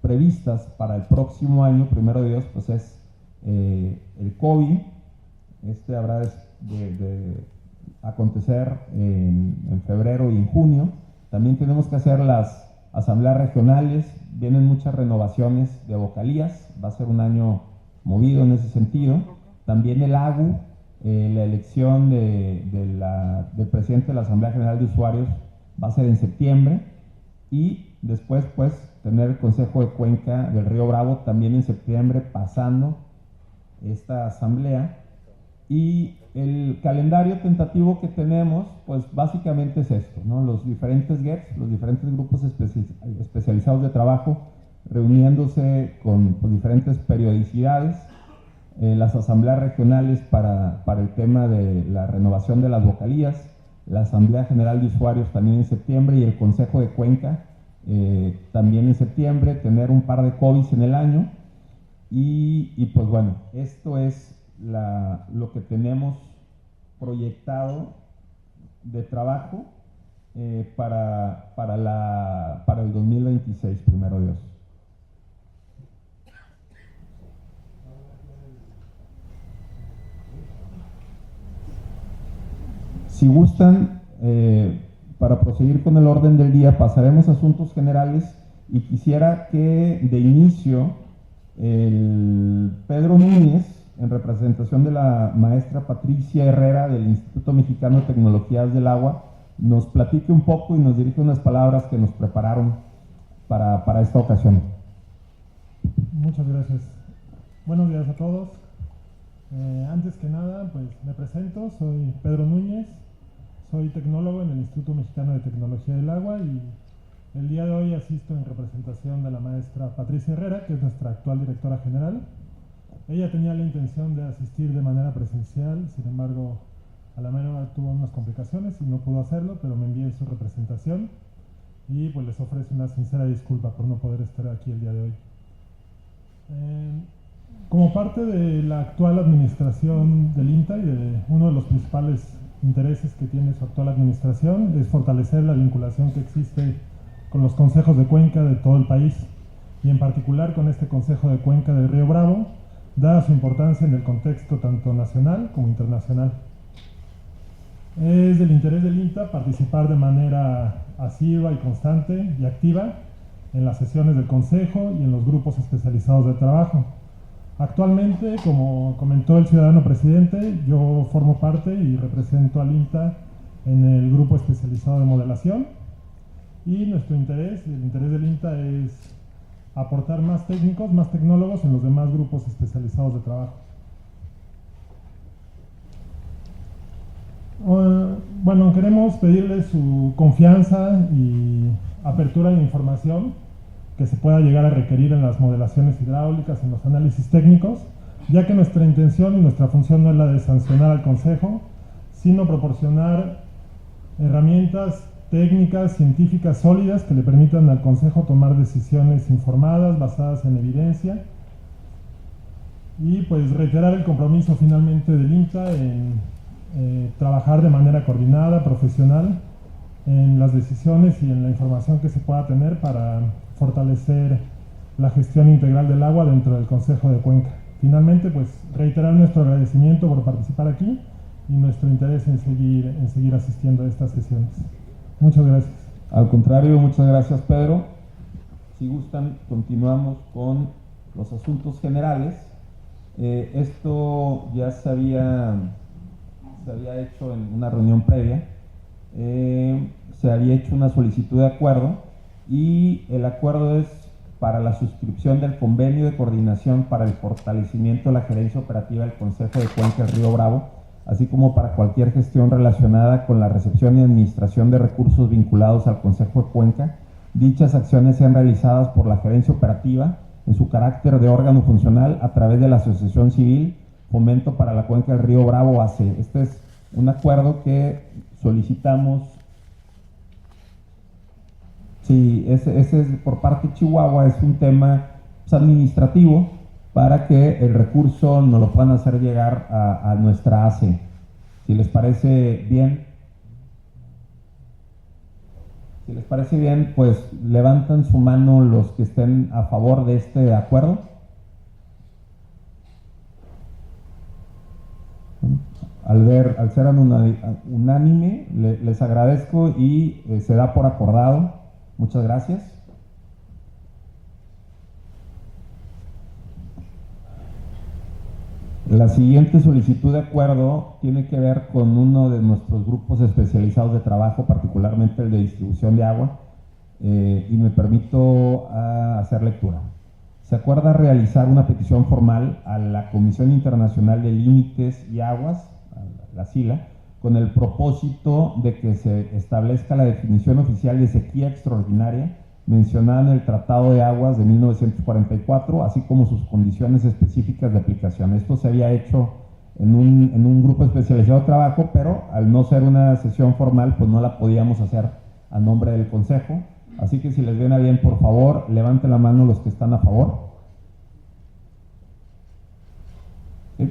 previstas para el próximo año, primero Dios, pues es el COVID. Habrá de acontecer en febrero y en junio. También tenemos que hacer las asambleas regionales, vienen muchas renovaciones de vocalías, va a ser un año movido en ese sentido. También el AGU, la elección del presidente de la Asamblea General de Usuarios va a ser en septiembre, y después pues tener el Consejo de Cuenca del Río Bravo también en septiembre, pasando esta asamblea. Y el calendario tentativo que tenemos, pues básicamente es esto, ¿no? Los diferentes GETs, los diferentes grupos especializados de trabajo, reuniéndose con diferentes periodicidades, las asambleas regionales para el tema de la renovación de las vocalías, la Asamblea General de Usuarios también en septiembre, y el Consejo de Cuenca también en septiembre, tener un par de COVIDs en el año, y pues bueno, esto es lo que tenemos proyectado de trabajo para el 2026, primero Dios. Si gustan, para proseguir con el orden del día, pasaremos a asuntos generales, y quisiera que de inicio el Pedro Núñez, en representación de la maestra Patricia Herrera del Instituto Mexicano de Tecnologías del Agua, nos platique un poco y nos dirige unas palabras que nos prepararon para esta ocasión. Muchas gracias. Buenos días a todos. Antes que nada, pues me presento, soy Pedro Núñez, soy tecnólogo en el Instituto Mexicano de Tecnología del Agua, y el día de hoy asisto en representación de la maestra Patricia Herrera, que es nuestra actual directora general. Ella tenía la intención de asistir de manera presencial, sin embargo, a la menor tuvo unas complicaciones y no pudo hacerlo, pero me envié su representación. y pues les ofrece una sincera disculpa por no poder estar aquí el día de hoy. Como parte de la actual administración del INTA y de uno de los principales intereses que tiene su actual administración es fortalecer la vinculación que existe con los consejos de cuenca de todo el país y en particular con este Consejo de Cuenca del Río Bravo, dada su importancia en el contexto tanto nacional como internacional. Es del interés del INTA participar de manera asidua y constante y activa en las sesiones del Consejo y en los grupos especializados de trabajo. Actualmente, como comentó el ciudadano presidente, yo formo parte y represento al INTA en el grupo especializado de modelación y nuestro interés, el interés del INTA es aportar más técnicos, más tecnólogos en los demás grupos especializados de trabajo. Bueno, queremos pedirles su confianza y apertura de información que se pueda llegar a requerir en las modelaciones hidráulicas, en los análisis técnicos, ya que nuestra intención y nuestra función no es la de sancionar al Consejo, sino proporcionar herramientas técnicas, científicas sólidas que le permitan al Consejo tomar decisiones informadas, basadas en evidencia, y pues reiterar el compromiso finalmente del INTA en trabajar de manera coordinada, profesional, en las decisiones y en la información que se pueda tener para fortalecer la gestión integral del agua dentro del Consejo de Cuenca. Finalmente, pues reiterar nuestro agradecimiento por participar aquí y nuestro interés en seguir asistiendo a estas sesiones. Muchas gracias. Al contrario, muchas gracias, Pedro. Si gustan, continuamos con los asuntos generales. Esto ya se había hecho en una reunión previa. Se había hecho una solicitud de acuerdo y el acuerdo es para la suscripción del convenio de coordinación para el fortalecimiento de la gerencia operativa del Consejo de Cuenca del Río Bravo, así como para cualquier gestión relacionada con la recepción y administración de recursos vinculados al Consejo de Cuenca. Dichas acciones sean realizadas por la gerencia operativa en su carácter de órgano funcional a través de la Asociación Civil Fomento para la Cuenca del Río Bravo, ACE. Este es un acuerdo que solicitamos. Sí, ese es por parte de Chihuahua, es un tema administrativo para que el recurso nos lo puedan hacer llegar a nuestra ACE. Si les parece bien, pues levantan su mano los que estén a favor de este acuerdo. Al ser unánime, les agradezco y se da por acordado. Muchas gracias. La siguiente solicitud de acuerdo tiene que ver con uno de nuestros grupos especializados de trabajo, particularmente el de distribución de agua, y me permito hacer lectura. Se acuerda realizar una petición formal a la Comisión Internacional de Límites y Aguas, la SILA, con el propósito de que se establezca la definición oficial de sequía extraordinaria mencionada en el Tratado de Aguas de 1944, así como sus condiciones específicas de aplicación. Esto se había hecho en un grupo especializado de trabajo, pero al no ser una sesión formal, pues no la podíamos hacer a nombre del Consejo. Así que si les viene bien, por favor, levanten la mano los que están a favor. ¿Sí?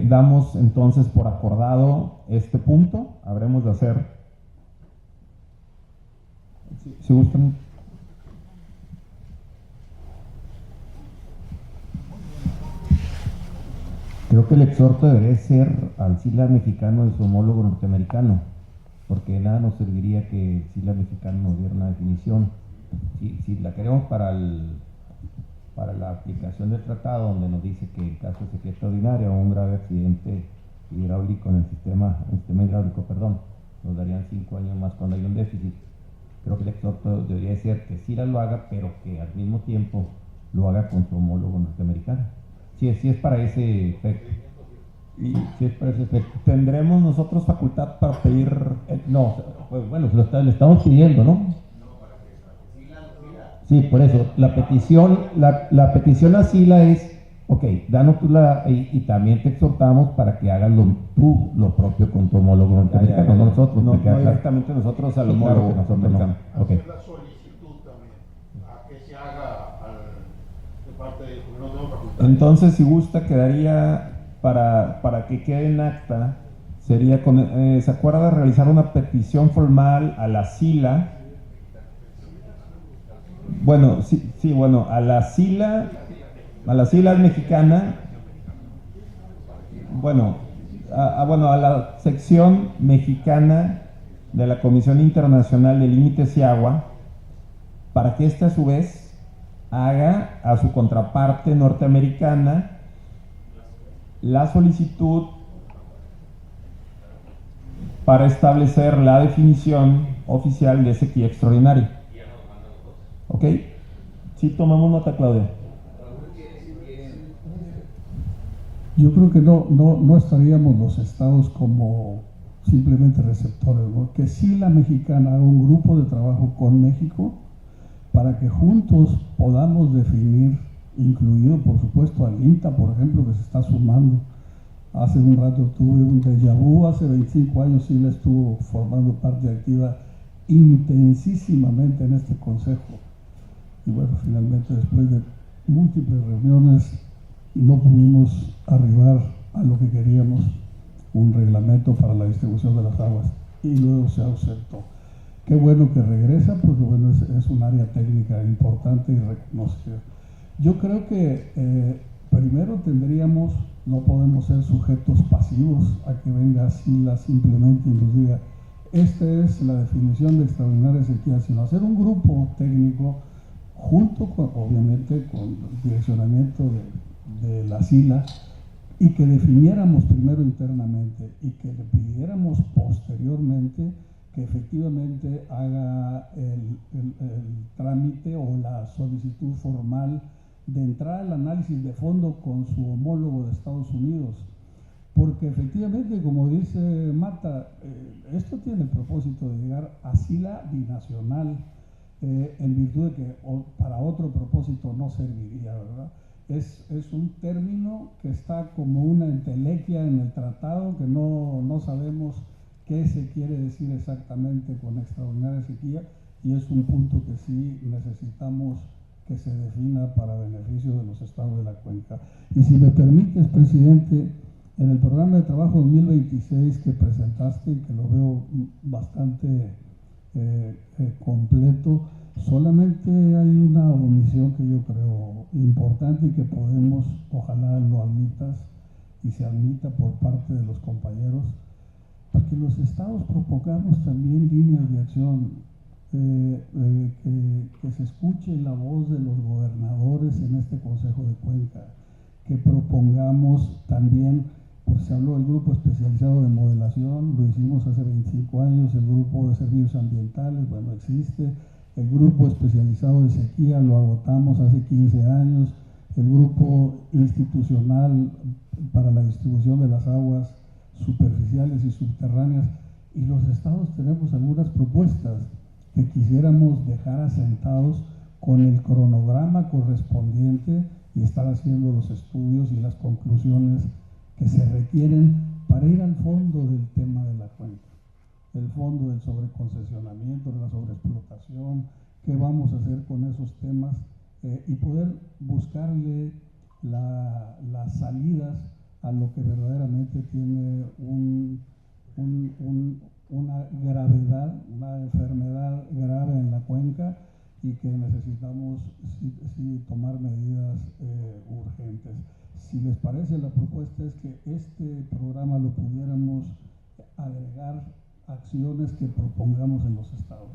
Damos entonces por acordado este punto. Habremos de hacer, si gustan. Creo que el exhorto debería ser al SILA mexicano de su homólogo norteamericano, porque nada nos serviría que el SILA mexicano nos diera una definición. Si la queremos para la aplicación del tratado, donde nos dice que en caso de sequía extraordinaria o un grave accidente hidráulico en el sistema hidráulico, nos darían 5 años más cuando hay un déficit. Creo que el exhorto debería ser que SILA lo haga, pero que al mismo tiempo lo haga con su homólogo norteamericano. Si es para ese efecto. Y si es para ese efecto, tendremos nosotros facultad para pedir. No, pues bueno, le estamos pidiendo, ¿no? Sí, por eso. La petición a SILA es Ok, danos tú y también te exhortamos para que hagas tú lo propio con tu homólogo norteamericano, no nosotros. No, te queda no claro. directamente nosotros al Sí, claro homólogo que nosotros norteamericano. no. Ok. Hacer la solicitud también a que se haga de parte del gobierno de facultad. Entonces, si gusta, quedaría para que quede en acta, sería, ¿se acuerda de realizar una petición formal a la SILA? Bueno, sí, bueno, a la SILA mexicana, bueno, a la sección mexicana de la Comisión Internacional de Límites y Agua, para que éste a su vez haga a su contraparte norteamericana la solicitud para establecer la definición oficial de sequía extraordinaria. ¿Ok? Sí, tomamos nota, Claudia. Yo creo que no estaríamos los estados como simplemente receptores, ¿no? Que sí la mexicana haga un grupo de trabajo con México para que juntos podamos definir, incluido por supuesto al INTA, por ejemplo, que se está sumando. Hace un rato tuve un déjà vu, hace 25 años sí la estuvo formando parte activa intensísimamente en este consejo. Y bueno, finalmente después de múltiples reuniones no pudimos arribar a lo que queríamos, un reglamento para la distribución de las aguas, y luego se ausentó. Qué bueno que regresa, porque bueno, es un área técnica importante y reconocida. Yo creo que primero no podemos ser sujetos pasivos a que venga SILA simplemente y nos diga, esta es la definición de extraordinaria sequía, sino hacer un grupo técnico junto con, obviamente, con el direccionamiento de la SILA, y que definiéramos primero internamente y que le pidiéramos posteriormente que efectivamente haga el trámite o la solicitud formal de entrar al análisis de fondo con su homólogo de Estados Unidos. Porque efectivamente, como dice Marta, esto tiene el propósito de llegar a SILA binacional, en virtud de que para otro propósito no serviría, ¿verdad? Es un término que está como una entelequia en el tratado, que no sabemos qué se quiere decir exactamente con extraordinaria sequía, y es un punto que sí necesitamos que se defina para beneficio de los estados de la cuenca. Y si me permites, presidente, en el programa de trabajo 2026 que presentaste, y que lo veo bastante completo, solamente hay una omisión que yo creo importante y que podemos, ojalá lo admitas y se admita por parte de los compañeros, para que los estados propongamos también líneas de acción, que se escuche la voz de los gobernadores en este Consejo de Cuenca, que propongamos también, pues se habló del grupo especializado de modelación, lo hicimos hace 25 años, el grupo de servicios ambientales, bueno, existe. El grupo especializado de sequía lo agotamos hace 15 años. El grupo institucional para la distribución de las aguas superficiales y subterráneas. Y los estados tenemos algunas propuestas que quisiéramos dejar asentados con el cronograma correspondiente y estar haciendo los estudios y las conclusiones que se requieren para ir al fondo del tema de la cuenca. El fondo del sobreconcesionamiento, de la sobreexplotación, qué vamos a hacer con esos temas, y poder buscarle las salidas a lo que verdaderamente tiene una gravedad, una enfermedad grave en la cuenca, y que necesitamos sí tomar medidas urgentes. Si les parece, la propuesta es que este programa lo pudiéramos agregar acciones que propongamos en los estados.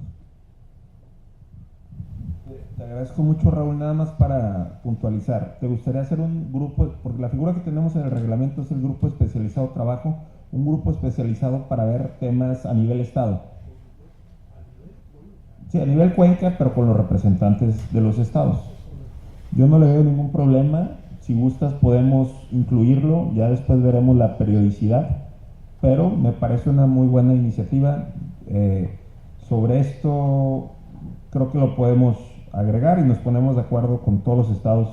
Te agradezco mucho, Raúl. Nada más para puntualizar, ¿te gustaría hacer un grupo? Porque la figura que tenemos en el reglamento es el grupo especializado trabajo, un grupo especializado para ver temas a nivel estado. Sí, a nivel cuenca, pero con los representantes de los estados. Yo no le veo ningún problema. Si gustas podemos incluirlo, ya después veremos la periodicidad, pero me parece una muy buena iniciativa. Sobre esto creo que lo podemos agregar y nos ponemos de acuerdo con todos los estados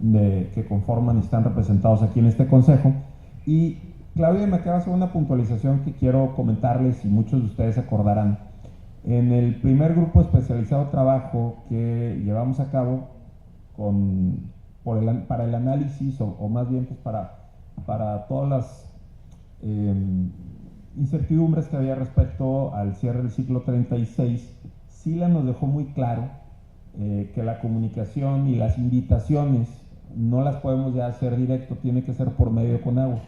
que conforman y están representados aquí en este consejo. Y Claudia me acaba de hacer una puntualización que quiero comentarles y muchos de ustedes se acordarán. En el primer grupo especializado de trabajo que llevamos a cabo para el análisis, o más bien pues para todas las incertidumbres que había respecto al cierre del ciclo 36, SILA nos dejó muy claro que la comunicación y las invitaciones no las podemos ya hacer directo, tiene que ser por medio de CONAGUA.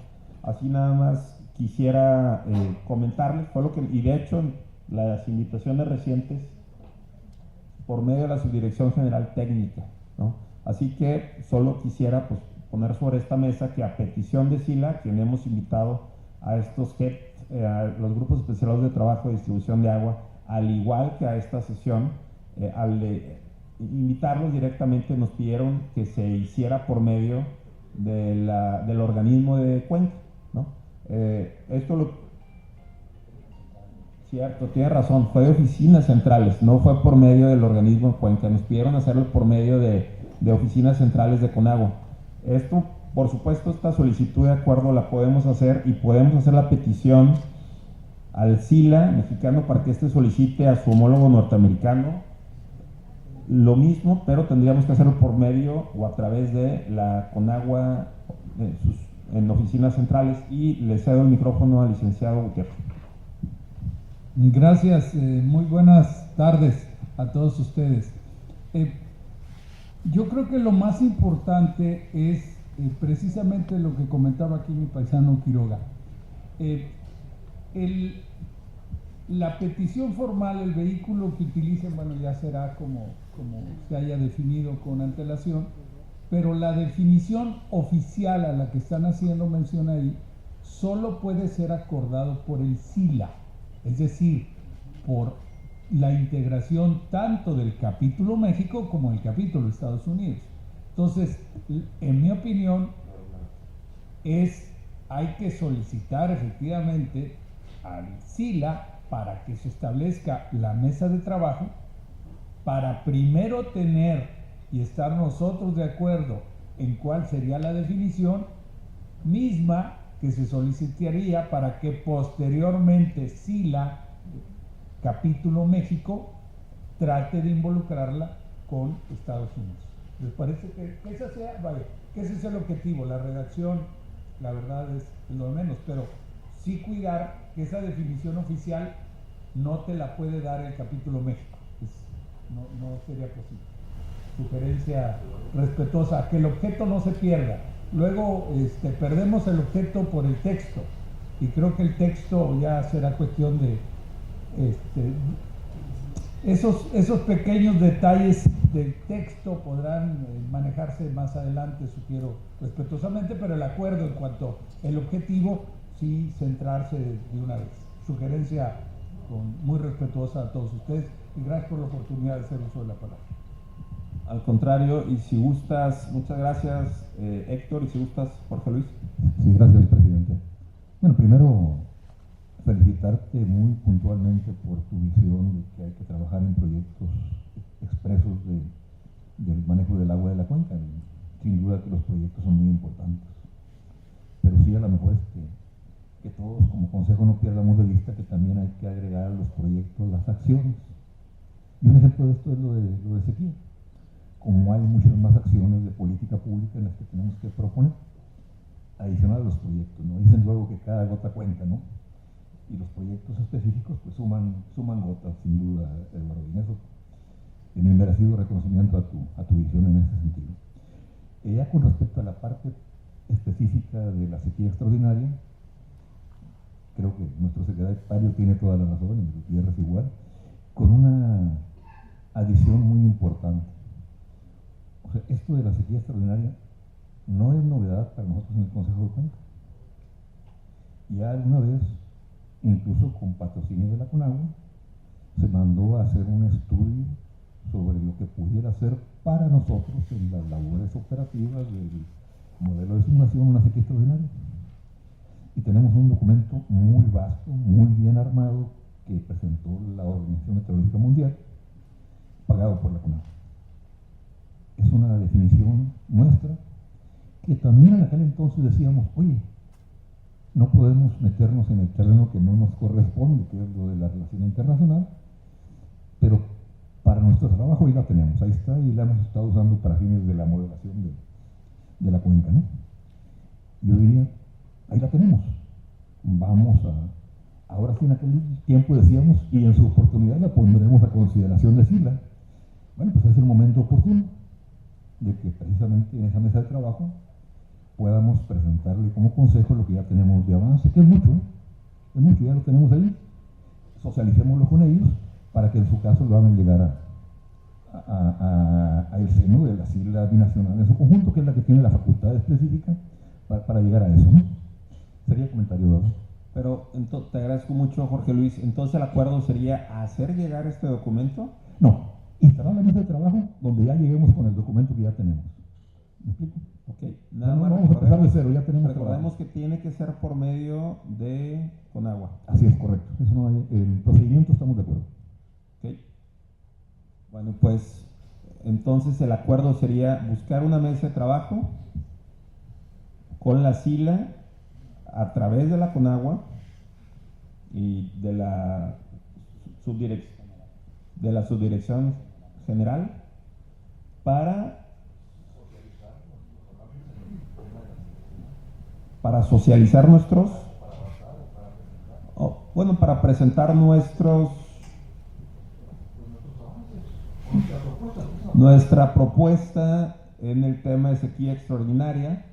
Así nada más quisiera comentarles, y de hecho las invitaciones recientes por medio de la Subdirección General Técnica, ¿no? Así que solo quisiera pues, poner sobre esta mesa que a petición de SILA, quien hemos invitado a estos a los grupos especializados de trabajo de distribución de agua, al igual que a esta sesión, al invitarlos directamente nos pidieron que se hiciera por medio del organismo de Cuenca, ¿no? Cierto, tiene razón, fue de oficinas centrales, no fue por medio del organismo de Cuenca, nos pidieron hacerlo por medio de oficinas centrales de CONAGUA. Esto, por supuesto, esta solicitud de acuerdo la podemos hacer y podemos hacer la petición al SILA mexicano para que éste solicite a su homólogo norteamericano lo mismo, pero tendríamos que hacerlo por medio o a través de la CONAGUA en oficinas centrales. Y le cedo el micrófono al licenciado Gutiérrez. Gracias, muy buenas tardes a todos ustedes. Yo creo que lo más importante es precisamente lo que comentaba aquí mi paisano Quiroga. La petición formal, el vehículo que utilicen, bueno, ya será como se haya definido con antelación, pero la definición oficial a la que están haciendo mención ahí solo puede ser acordado por el SILA, es decir, por la integración tanto del capítulo México como el capítulo Estados Unidos. Entonces, en mi opinión, hay que solicitar efectivamente al SILA para que se establezca la mesa de trabajo, para primero tener y estar nosotros de acuerdo en cuál sería la definición misma que se solicitaría para que posteriormente SILA, capítulo México, trate de involucrarla con Estados Unidos. ¿Les parece que ese sea, que ese es el objetivo? La redacción, la verdad, es lo menos, pero sí cuidar que esa definición oficial no te la puede dar el capítulo México. No sería posible. Sugerencia respetuosa, que el objeto no se pierda. Luego perdemos el objeto por el texto, y creo que el texto ya será cuestión de esos pequeños detalles del texto podrán manejarse más adelante, sugiero respetuosamente, pero el acuerdo en cuanto al objetivo sí centrarse de una vez. Sugerencia muy respetuosa a todos ustedes, y gracias por la oportunidad de hacer uso de la palabra. Al contrario, y si gustas, muchas gracias Héctor, y si gustas Jorge Luis. Sí, gracias, presidente. Bueno, primero felicitarte muy puntualmente por tu visión de que hay que trabajar en proyectos expresos del manejo del agua de la cuenca. Sin duda que los proyectos son muy importantes, pero sí, a lo mejor que todos como consejo no pierdamos de vista que también hay que agregar a los proyectos las acciones. Y un ejemplo de esto es lo de sequía. Como hay muchas más acciones de política pública en las que tenemos que proponer, adicional a los proyectos, ¿no? Dicen luego que cada gota cuenta, ¿no? Y los proyectos específicos pues suman gotas, sin duda, Eduardo. Y en eso, en mi merecido reconocimiento a tu visión en ese sentido. Ya con respecto a la parte específica de la sequía extraordinaria, creo que nuestro secretario tiene toda la razón, y Gutiérrez igual, con una adición muy importante. O sea, esto de la sequía extraordinaria no es novedad para nosotros en el Consejo de Cuenca. Ya alguna vez, incluso con patrocinio de la CONAGUA, se mandó a hacer un estudio sobre lo que pudiera ser para nosotros en las labores operativas del modelo de simulación una sequía extraordinaria. Y tenemos un documento muy vasto, muy bien armado, que presentó la Organización Meteorológica Mundial, pagado por la CONAGUA. Es una definición nuestra, que también en aquel entonces decíamos, oye, no podemos meternos en el terreno que no nos corresponde, que es lo de la relación internacional, pero para nuestro trabajo ahí la tenemos, ahí está, y la hemos estado usando para fines de la modelación de la cuenca, ¿no? Yo diría, ahí la tenemos, vamos a, ahora sí en aquel tiempo decíamos, y en su oportunidad la pondremos a consideración de SILA. Bueno, pues es el momento oportuno de que precisamente en esa mesa de trabajo podamos presentarle como consejo lo que ya tenemos de avance, que es mucho, ya lo tenemos ahí, socialicémoslo con ellos para que en su caso lo hagan llegar al seno de la sigla binacional en su conjunto, que es la que tiene la facultad específica para llegar a eso, ¿no? Sería el comentario, ¿verdad? Pero te agradezco mucho, Jorge Luis. Entonces el acuerdo sería hacer llegar este documento. No, instalar la mesa de trabajo donde ya lleguemos con el documento que ya tenemos. ¿Me explico? Ok, nada más vamos a empezar de cero, ya tenemos recordemos que tiene que ser por medio de Conagua. Así es, correcto. Eso no hay, el procedimiento estamos de acuerdo. Ok. Bueno, pues entonces el acuerdo sería buscar una mesa de trabajo con la SILA a través de la Conagua y de la subdirección general para socializar para presentar nuestra propuesta en el tema de sequía extraordinaria,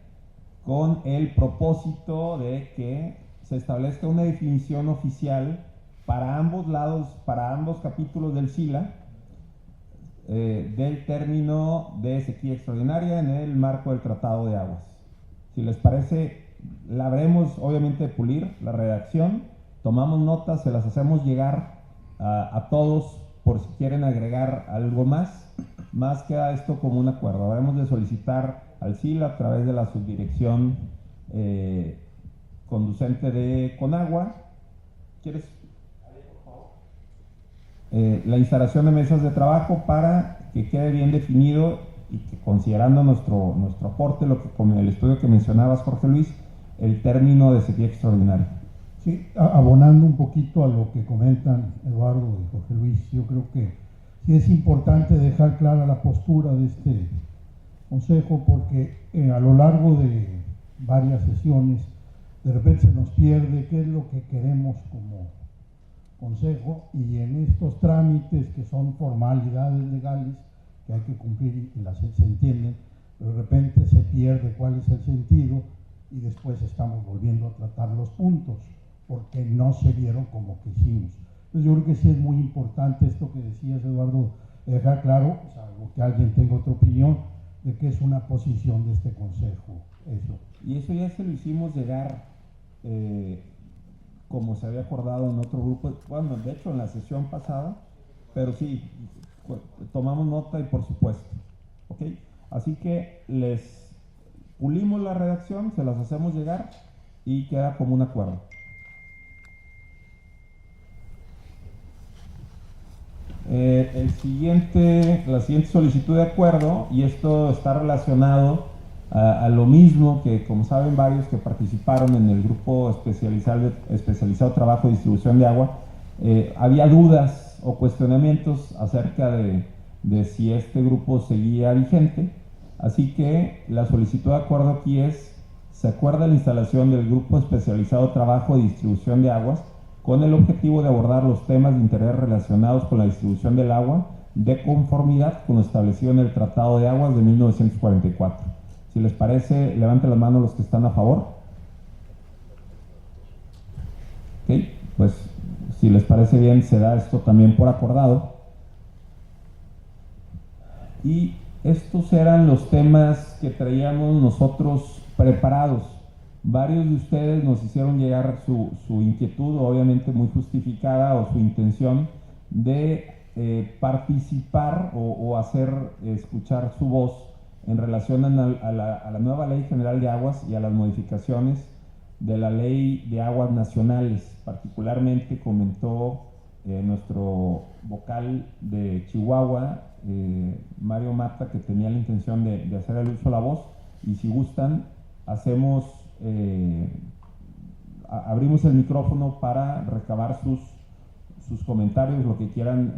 con el propósito de que se establezca una definición oficial para ambos lados, para ambos capítulos del SILA, del término de sequía extraordinaria en el marco del Tratado de Aguas. Si les parece, la habremos obviamente de pulir la redacción, tomamos notas, se las hacemos llegar a todos por si quieren agregar algo más queda esto como un acuerdo. Habremos de solicitar al SILA a través de la subdirección conducente de Conagua. ¿Quieres? La instalación de mesas de trabajo para que quede bien definido y que, considerando nuestro aporte, con el estudio que mencionabas, Jorge Luis, el término de sequía extraordinaria. Sí, abonando un poquito a lo que comentan Eduardo y Jorge Luis, yo creo que sí es importante dejar clara la postura de este consejo, porque a lo largo de varias sesiones de repente se nos pierde qué es lo que queremos como consejo, y en estos trámites que son formalidades legales que hay que cumplir y se entienden, pero de repente se pierde cuál es el sentido y después estamos volviendo a tratar los puntos porque no se vieron como quisimos. Entonces yo creo que sí es muy importante esto que decías, Eduardo, dejar claro, salvo que alguien tenga otra opinión, de que es una posición de este consejo. Eso. Y eso ya se lo hicimos llegar, como se había acordado en otro grupo, bueno, de hecho en la sesión pasada, pero sí, tomamos nota y por supuesto, ¿ok? Así que les pulimos la redacción, se las hacemos llegar y queda como un acuerdo. La siguiente solicitud de acuerdo, y esto está relacionado a lo mismo que, como saben varios que participaron en el grupo especializado Trabajo y Distribución de Agua, había dudas o cuestionamientos acerca de si este grupo seguía vigente, así que la solicitud de acuerdo aquí se acuerda la instalación del grupo especializado Trabajo y Distribución de Aguas con el objetivo de abordar los temas de interés relacionados con la distribución del agua de conformidad con lo establecido en el Tratado de Aguas de 1944. Si les parece, levanten las manos los que están a favor. Ok, pues si les parece bien, se da esto también por acordado. Y estos eran los temas que traíamos nosotros preparados. Varios de ustedes nos hicieron llegar su inquietud, obviamente muy justificada, o su intención de participar o hacer escuchar su voz en relación a la nueva Ley General de Aguas y a las modificaciones de la Ley de Aguas Nacionales. Particularmente comentó nuestro vocal de Chihuahua, Mario Mata, que tenía la intención de hacer el uso de la voz, y si gustan, hacemos, abrimos el micrófono para recabar sus comentarios, lo que quieran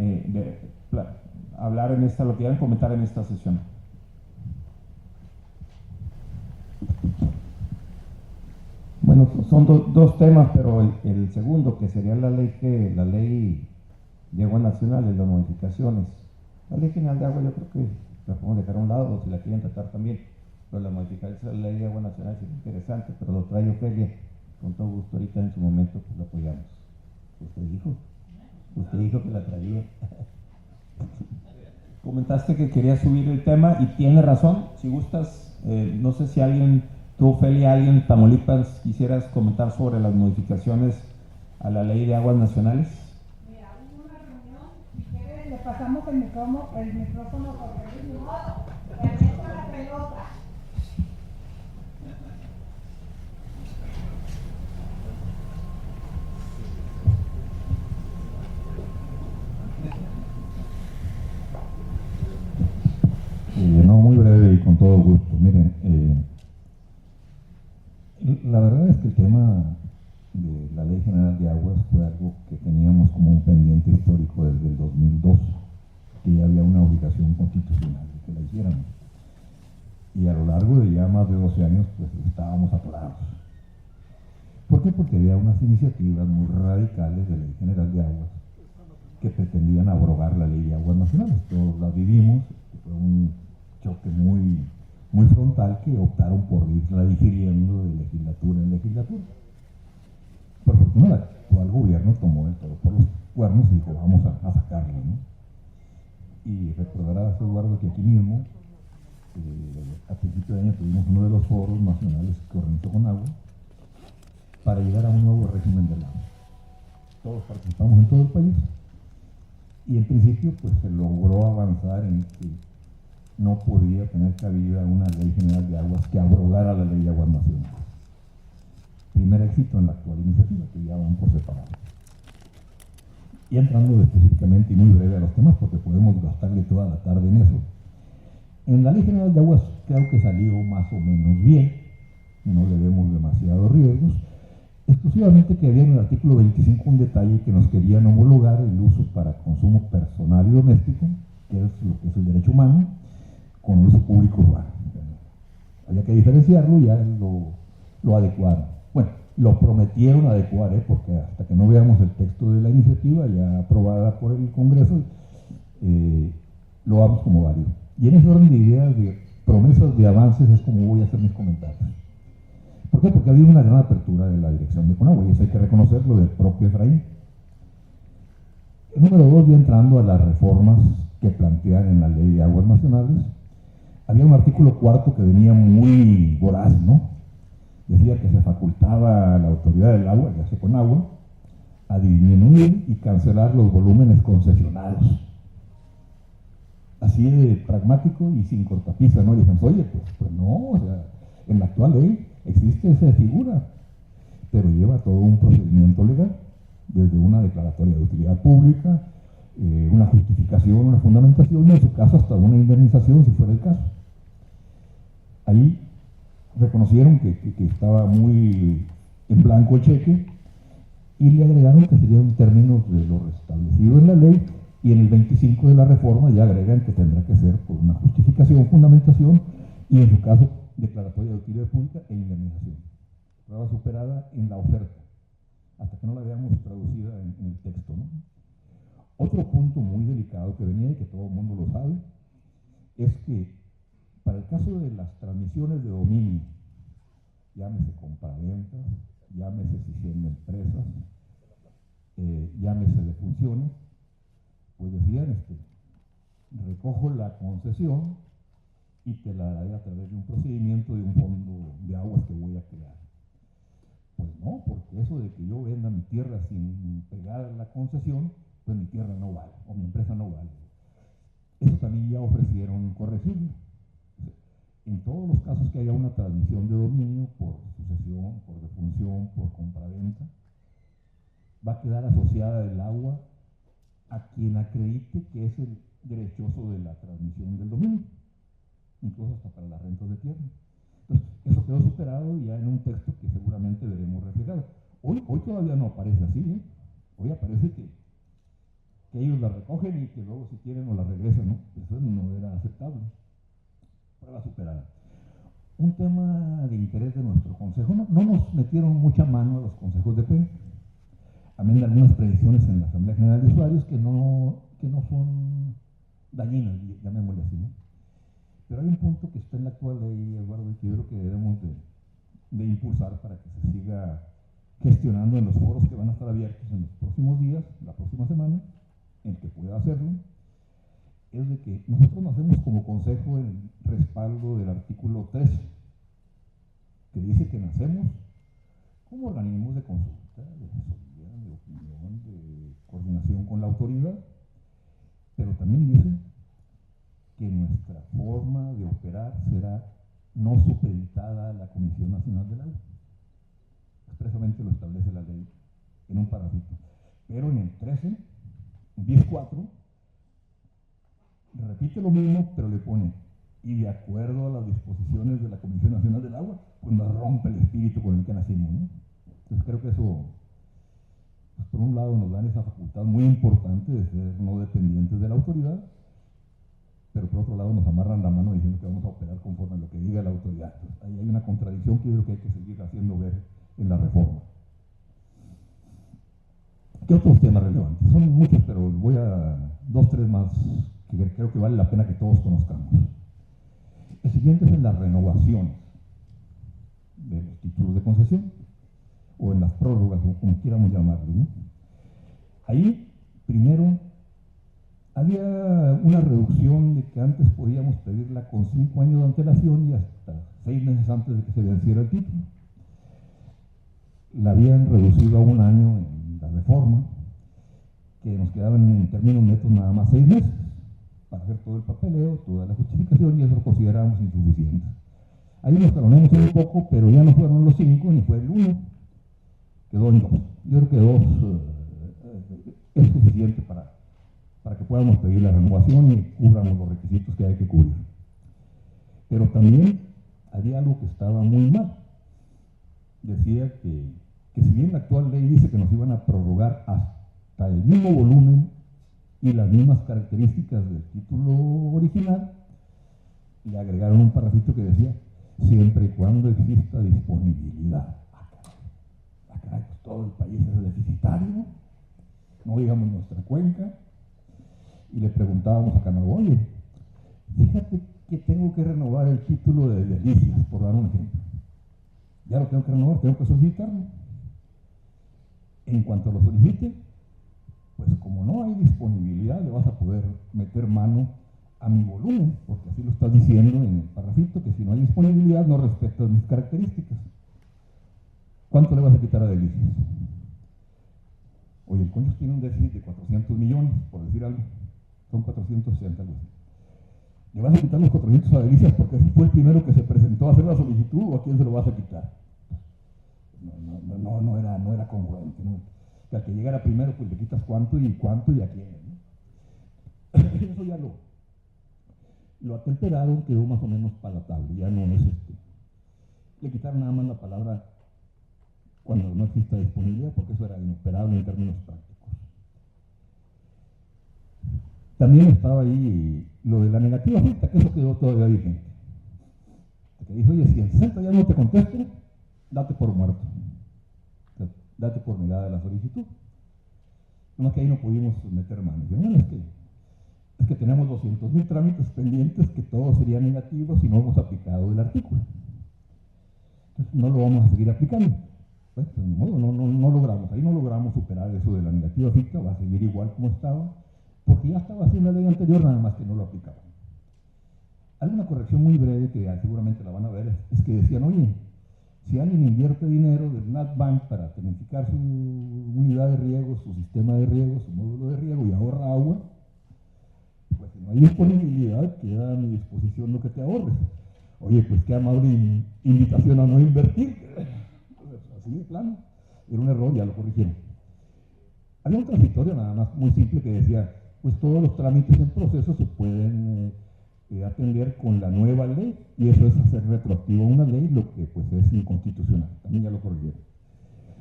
hablar en esta, lo que quieran comentar en esta sesión. Bueno, son dos temas, pero el segundo, que sería la ley de aguas nacionales, las modificaciones. La ley general de agua yo creo que la podemos dejar a un lado, o si la quieren tratar también, pero la modificación de la ley de aguas nacionales es interesante, pero lo trae Ofelia, con todo gusto, ahorita en su momento pues la apoyamos. Usted dijo que la traía. Comentaste que quería subir el tema y tiene razón, si gustas, no sé si alguien, tú Ofelia, alguien en Tamaulipas quisieras comentar sobre las modificaciones a la ley de aguas nacionales. Mira, hubo una reunión, si quieres le pasamos el micrófono sobre el mismo, le meto la pelota. No, muy breve y con todo gusto. Miren, la verdad es que el tema de la Ley General de Aguas fue algo que teníamos como un pendiente histórico desde el 2002, que ya había una obligación constitucional de que la hiciéramos. Y a lo largo de ya más de 12 años, pues estábamos atorados. ¿Por qué? Porque había unas iniciativas muy radicales de Ley General de Aguas que pretendían abrogar la Ley de Aguas Nacionales. Todos la vivimos, fue un choque muy frontal que optaron por irla difiriendo de legislatura en legislatura. Por fortuna, el actual gobierno tomó el toro por los cuernos y dijo, vamos a sacarlo, ¿no? Y recordarás, Eduardo, que aquí mismo, a principio de año tuvimos uno de los foros nacionales que organizó Conagua para llegar a un nuevo régimen del agua. Todos participamos en todo el país y en principio pues se logró avanzar en que no podía tener cabida una ley general de aguas que abrogara la ley de aguas nacionales. Primer éxito en la actual iniciativa, que ya van por separado. Y entrando específicamente y muy breve a los temas, porque podemos gastarle toda la tarde en eso. En la ley general de aguas creo que salió más o menos bien, no le vemos demasiados riesgos, exclusivamente que había en el artículo 25 un detalle que nos querían homologar el uso para consumo personal y doméstico, que es lo que es el derecho humano, con el uso público urbano. Había que diferenciarlo y ya lo adecuaron. Bueno, lo prometieron adecuar, porque hasta que no veamos el texto de la iniciativa ya aprobada por el Congreso, lo vamos como válido. Y en ese orden de ideas, de promesas de avances, es como voy a hacer mis comentarios. ¿Por qué? Porque ha habido una gran apertura de la dirección de Conagua, y eso hay que reconocerlo del propio Efraín. El número 2, ya entrando a las reformas que plantean en la Ley de Aguas Nacionales, había un artículo 4 que venía muy voraz, ¿no? Decía que se facultaba a la autoridad del agua, ya sea Conagua, a disminuir y cancelar los volúmenes concesionados. Así de pragmático y sin cortapisa, ¿no? Y dicen, oye, pues no, o sea, en la actual ley existe esa figura, pero lleva todo un procedimiento legal, desde una declaratoria de utilidad pública, una justificación, una fundamentación, y en su caso hasta una indemnización, si fuera el caso. Ahí reconocieron que estaba muy en blanco el cheque y le agregaron que serían términos de lo establecido en la ley, y en el 25 de la reforma ya agregan que tendrá que ser por una justificación, fundamentación y en su caso declaratoria de utilidad pública e indemnización. Prueba superada en la oferta, hasta que no la veamos traducida en el texto, ¿no? Otro punto muy delicado que venía y que todo el mundo lo sabe es que para el caso de las transmisiones de dominio, llámese compraventas, llámese cesión de empresas, llámese de funciones, pues decían, recojo la concesión y te la daré a través de un procedimiento de un fondo de aguas que voy a crear. Pues no, porque eso de que yo venda mi tierra sin pegar la concesión, pues mi tierra no vale, o mi empresa no vale. Eso también ya ofrecieron corregirlo. En todos los casos que haya una transmisión de dominio por sucesión, por defunción, por compraventa, va a quedar asociada el agua a quien acredite que es el derechoso de la transmisión del dominio, incluso hasta para las rentas de tierra. Entonces, eso quedó superado ya en un texto que seguramente veremos reflejado. Hoy todavía no aparece así, ¿eh? Hoy aparece que ellos la recogen y que luego si quieren nos la regresan, ¿no? Eso no era aceptable. Prueba superada. Un tema de interés de nuestro consejo, no nos metieron mucha mano a los consejos de cuenca, amén de algunas predicciones en la Asamblea General de Usuarios que no son dañinas, llamémosle así, ¿no? Pero hay un punto que está en la actual ley, Eduardo, que yo creo que debemos de impulsar para que se siga gestionando en los foros que van a estar abiertos en los próximos días, la próxima semana, en que pueda hacerlo, es de que nosotros nacemos como consejo en respaldo del artículo 13, que dice que nacemos como organismos de consulta, de asesoría, de opinión, de coordinación con la autoridad, pero también dice que nuestra forma de operar será no supeditada a la Comisión Nacional del Agua. Expresamente lo establece la ley en un parrafito. Pero en el 13, 10.4, repite lo mismo, pero le pone, y de acuerdo a las disposiciones de la Comisión Nacional del Agua, pues nos rompe el espíritu con el que nacimos, ¿no? Entonces creo que eso, pues por un lado nos dan esa facultad muy importante de ser no dependientes de la autoridad, pero por otro lado nos amarran la mano diciendo que vamos a operar conforme a lo que diga la autoridad. Entonces, ahí hay una contradicción que yo creo que hay que seguir haciendo ver en la reforma. ¿Qué otros temas relevantes? Son muchos, pero voy a 2, 3 más que creo que vale la pena que todos conozcamos. El siguiente es en las renovaciones de los títulos de concesión, o en las prórrogas, o como quieramos llamarlo, ¿no? Ahí, primero, había una reducción de que antes podíamos pedirla con 5 años de antelación y hasta 6 meses antes de que se venciera el título. La habían reducido a 1 año en la reforma, que nos quedaban en términos netos nada más 6 meses para hacer todo el papeleo, toda la justificación, y eso lo considerábamos insuficiente. Ahí nos calonamos un poco, pero ya no fueron los 5 ni fue el 1, quedó en 2. Yo creo que 2 es suficiente para que podamos pedir la renovación y cubramos los requisitos que hay que cubrir. Pero también había algo que estaba muy mal. Decía que si bien la actual ley dice que nos iban a prorrogar hasta el mismo volumen y las mismas características del título original, le agregaron un parrafito que decía, siempre y cuando exista disponibilidad. Acá pues todo el país es deficitario, no digamos nuestra cuenca, y le preguntábamos a Canadá, oye, fíjate que tengo que renovar el título de Delicias, por dar un ejemplo. Ya lo tengo que renovar, tengo que solicitarlo. En cuanto lo solicite, pues como no hay disponibilidad, le vas a poder meter mano a mi volumen, porque así lo estás diciendo en el parrafito, que si no hay disponibilidad no respetas mis características. ¿Cuánto le vas a quitar a Delicias? Oye, el Conchos tiene un déficit de 400 millones, por decir algo. Son 460 algo así. ¿Le vas a quitar los 400 a Delicias porque ese fue el primero que se presentó a hacer la solicitud, o a quién se lo vas a quitar? No era congruente, ¿no? Que al que llegara primero, pues le quitas cuánto y a quién, ¿no? Eso ya lo atemperaron, quedó más o menos palatable, ya no es le quitaron nada más la palabra cuando no exista disponibilidad, porque eso era inoperable en términos prácticos. También estaba ahí lo de la negativa afecta, que eso quedó todavía vigente. Que dijo, oye, si en 60 ya no te contesto, date por muerto. Date por negada la solicitud. Nomás que ahí no pudimos meter mano. Yo, bueno, es que tenemos 200,000 trámites pendientes que todos serían negativos si no hemos aplicado el artículo. Entonces no lo vamos a seguir aplicando. Pues de modo, no logramos, ahí no logramos superar eso de la negativa ficta, va a seguir igual como estaba, porque ya estaba así en la ley anterior, nada más que no lo aplicaban. Alguna corrección muy breve que seguramente la van a ver es que decían, oye, si alguien invierte dinero del NatBank para tecnificar su unidad de riego, su sistema de riego, su módulo de riego y ahorra agua, pues si no hay disponibilidad, queda a mi disposición lo que te ahorres. Oye, pues qué amable invitación a no invertir. Así de plano. Era un error, ya lo corrigieron. había un transitorio nada más muy simple que decía, pues todos los trámites en proceso se pueden atender con la nueva ley, y eso es hacer retroactivo una ley, lo que pues es inconstitucional. También ya lo corrigieron.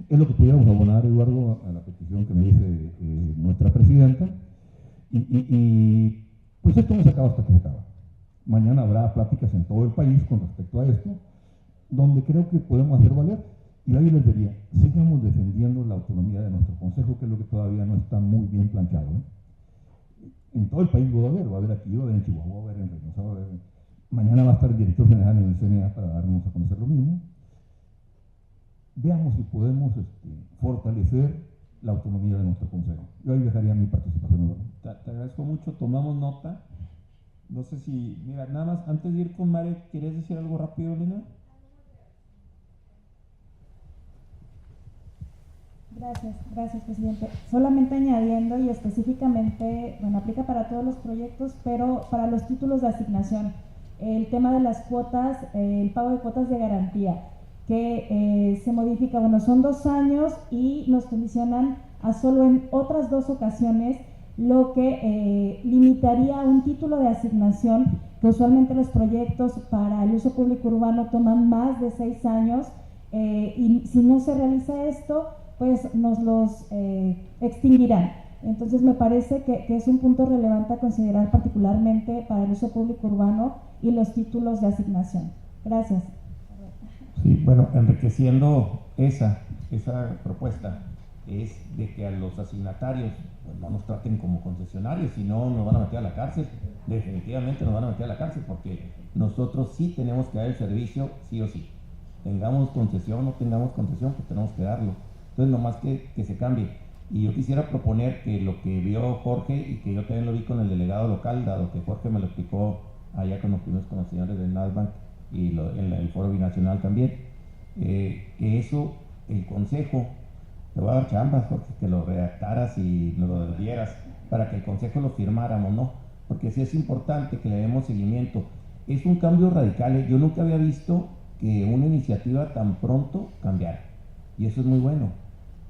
Es lo que pudiéramos abonar, Eduardo, a la petición que me dice nuestra presidenta, y pues esto no se acaba hasta que se acaba. Mañana habrá pláticas en todo el país con respecto a esto, donde creo que podemos hacer valer, y ahí les diría, sigamos defendiendo la autonomía de nuestro consejo, que es lo que todavía no está muy bien planchado, En todo el país va a haber aquí, va a haber en Chihuahua, va a haber en Reynosa, va a haber mañana va a estar el director general en el CNA para darnos a conocer lo mismo. Veamos si podemos fortalecer la autonomía de nuestro consejo. Yo ahí dejaría mi participación. Te agradezco mucho, tomamos nota. No sé si, mira, nada más, antes de ir con Mare, ¿querías decir algo rápido, Lina? Gracias, presidente. Solamente añadiendo y específicamente, bueno, aplica para todos los proyectos, pero para los títulos de asignación, el tema de las cuotas, el pago de cuotas de garantía, que se modifica, bueno, son 2 años y nos condicionan a solo en otras 2 ocasiones, lo que limitaría un título de asignación, que usualmente los proyectos para el uso público urbano toman más de 6 años, y si no se realiza esto, pues nos los extinguirán. Entonces me parece que es un punto relevante a considerar particularmente para el uso público urbano y los títulos de asignación. Gracias. Sí, bueno, enriqueciendo esa propuesta es de que a los asignatarios pues no nos traten como concesionarios, si no nos van a meter a la cárcel, definitivamente nos van a meter a la cárcel, porque nosotros sí tenemos que dar el servicio sí o sí. Tengamos concesión o no tengamos concesión, pues tenemos que darlo. Entonces, nomás que se cambie. Y yo quisiera proponer que lo que vio Jorge, y que yo también lo vi con el delegado local, dado que Jorge me lo explicó allá cuando fuimos con los señores del NASBANC y en el Foro Binacional también, que eso, el Consejo, te voy a dar chamba, Jorge, que lo redactaras y nos lo dieras, para que el Consejo lo firmáramos, ¿no? Porque sí es importante que le demos seguimiento. Es un cambio radical. Yo nunca había visto que una iniciativa tan pronto cambiara. Y eso es muy bueno,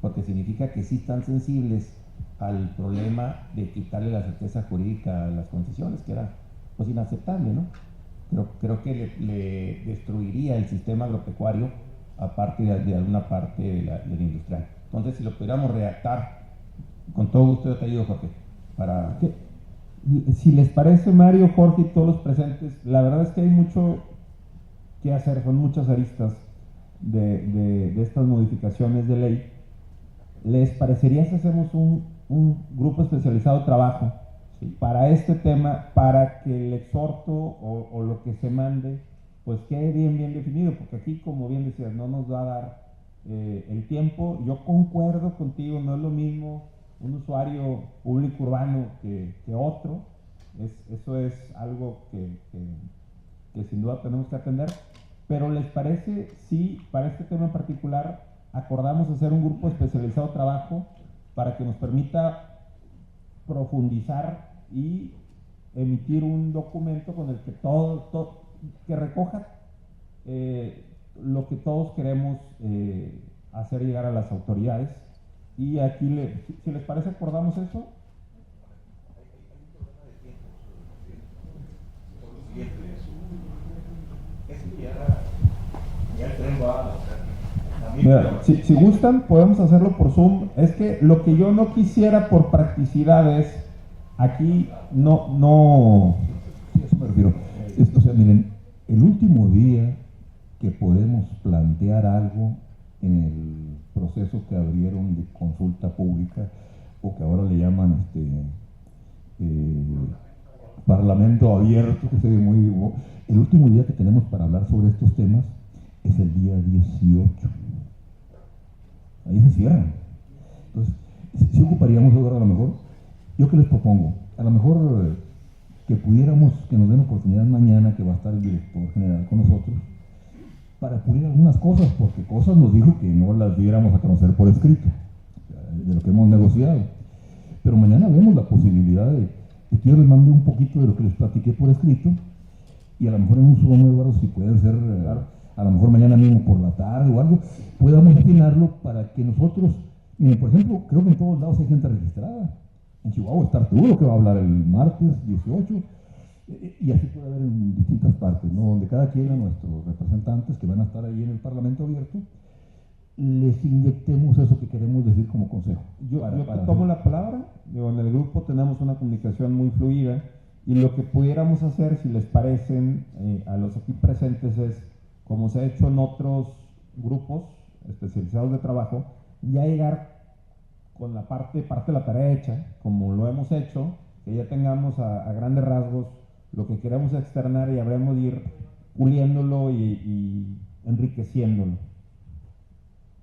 porque significa que sí están sensibles al problema de quitarle la certeza jurídica a las concesiones, que era pues inaceptable, ¿no? Creo que le destruiría el sistema agropecuario, aparte de alguna parte de la industrial. Entonces, si lo pudiéramos redactar, con todo gusto yo te ayudo, Jorge, para que, si les parece, Mario, Jorge y todos los presentes, la verdad es que hay mucho que hacer, son muchas aristas de estas modificaciones de ley. ¿Les parecería si hacemos un grupo especializado de trabajo, ¿sí?, para este tema, para que el exhorto o lo que se mande pues quede bien definido? Porque aquí, como bien decías, no nos va a dar el tiempo. Yo concuerdo contigo, no es lo mismo un usuario público urbano que otro. Eso es algo que sin duda tenemos que atender. Pero ¿les parece si para este tema en particular acordamos hacer un grupo especializado de trabajo para que nos permita profundizar y emitir un documento con el que que recoja lo que todos queremos hacer llegar a las autoridades? Y aquí, si les parece, acordamos eso. Mira, si gustan, podemos hacerlo por Zoom. Es que lo que yo no quisiera por practicidad es, aquí no Sí, a eso me refiero. O sea, miren, el último día que podemos plantear algo en el proceso que abrieron de consulta pública, o que ahora le llaman parlamento abierto, que se ve muy... El último día que tenemos para hablar sobre estos temas es el día 18. Ahí se cierran. Entonces, si ocuparíamos ahora, a lo mejor, ¿yo qué les propongo? A lo mejor que pudiéramos, que nos den oportunidad mañana, que va a estar el director general con nosotros, para pulir algunas cosas, porque cosas nos dijo que no las diéramos a conocer por escrito, de lo que hemos negociado. Pero mañana vemos la posibilidad de que yo les mande un poquito de lo que les platiqué por escrito, y a lo mejor en un Zoom, Eduardo, si puede ser, a lo mejor mañana mismo por la tarde o algo, podamos afinarlo para que nosotros Por ejemplo, creo que en todos lados hay gente registrada. En Chihuahua está Arturo, que va a hablar el martes 18, y así puede haber en distintas partes, ¿no? Donde cada quien a nuestros representantes que van a estar ahí en el Parlamento abierto, les inyectemos eso que queremos decir como consejo. Yo tomo la palabra. Digo, en el grupo tenemos una comunicación muy fluida, y lo que pudiéramos hacer, si les parecen a los aquí presentes, es, como se ha hecho en otros grupos especializados de trabajo, ya llegar con la parte de la tarea hecha, como lo hemos hecho, que ya tengamos a grandes rasgos lo que queremos externar, y habremos de ir puliéndolo y enriqueciéndolo.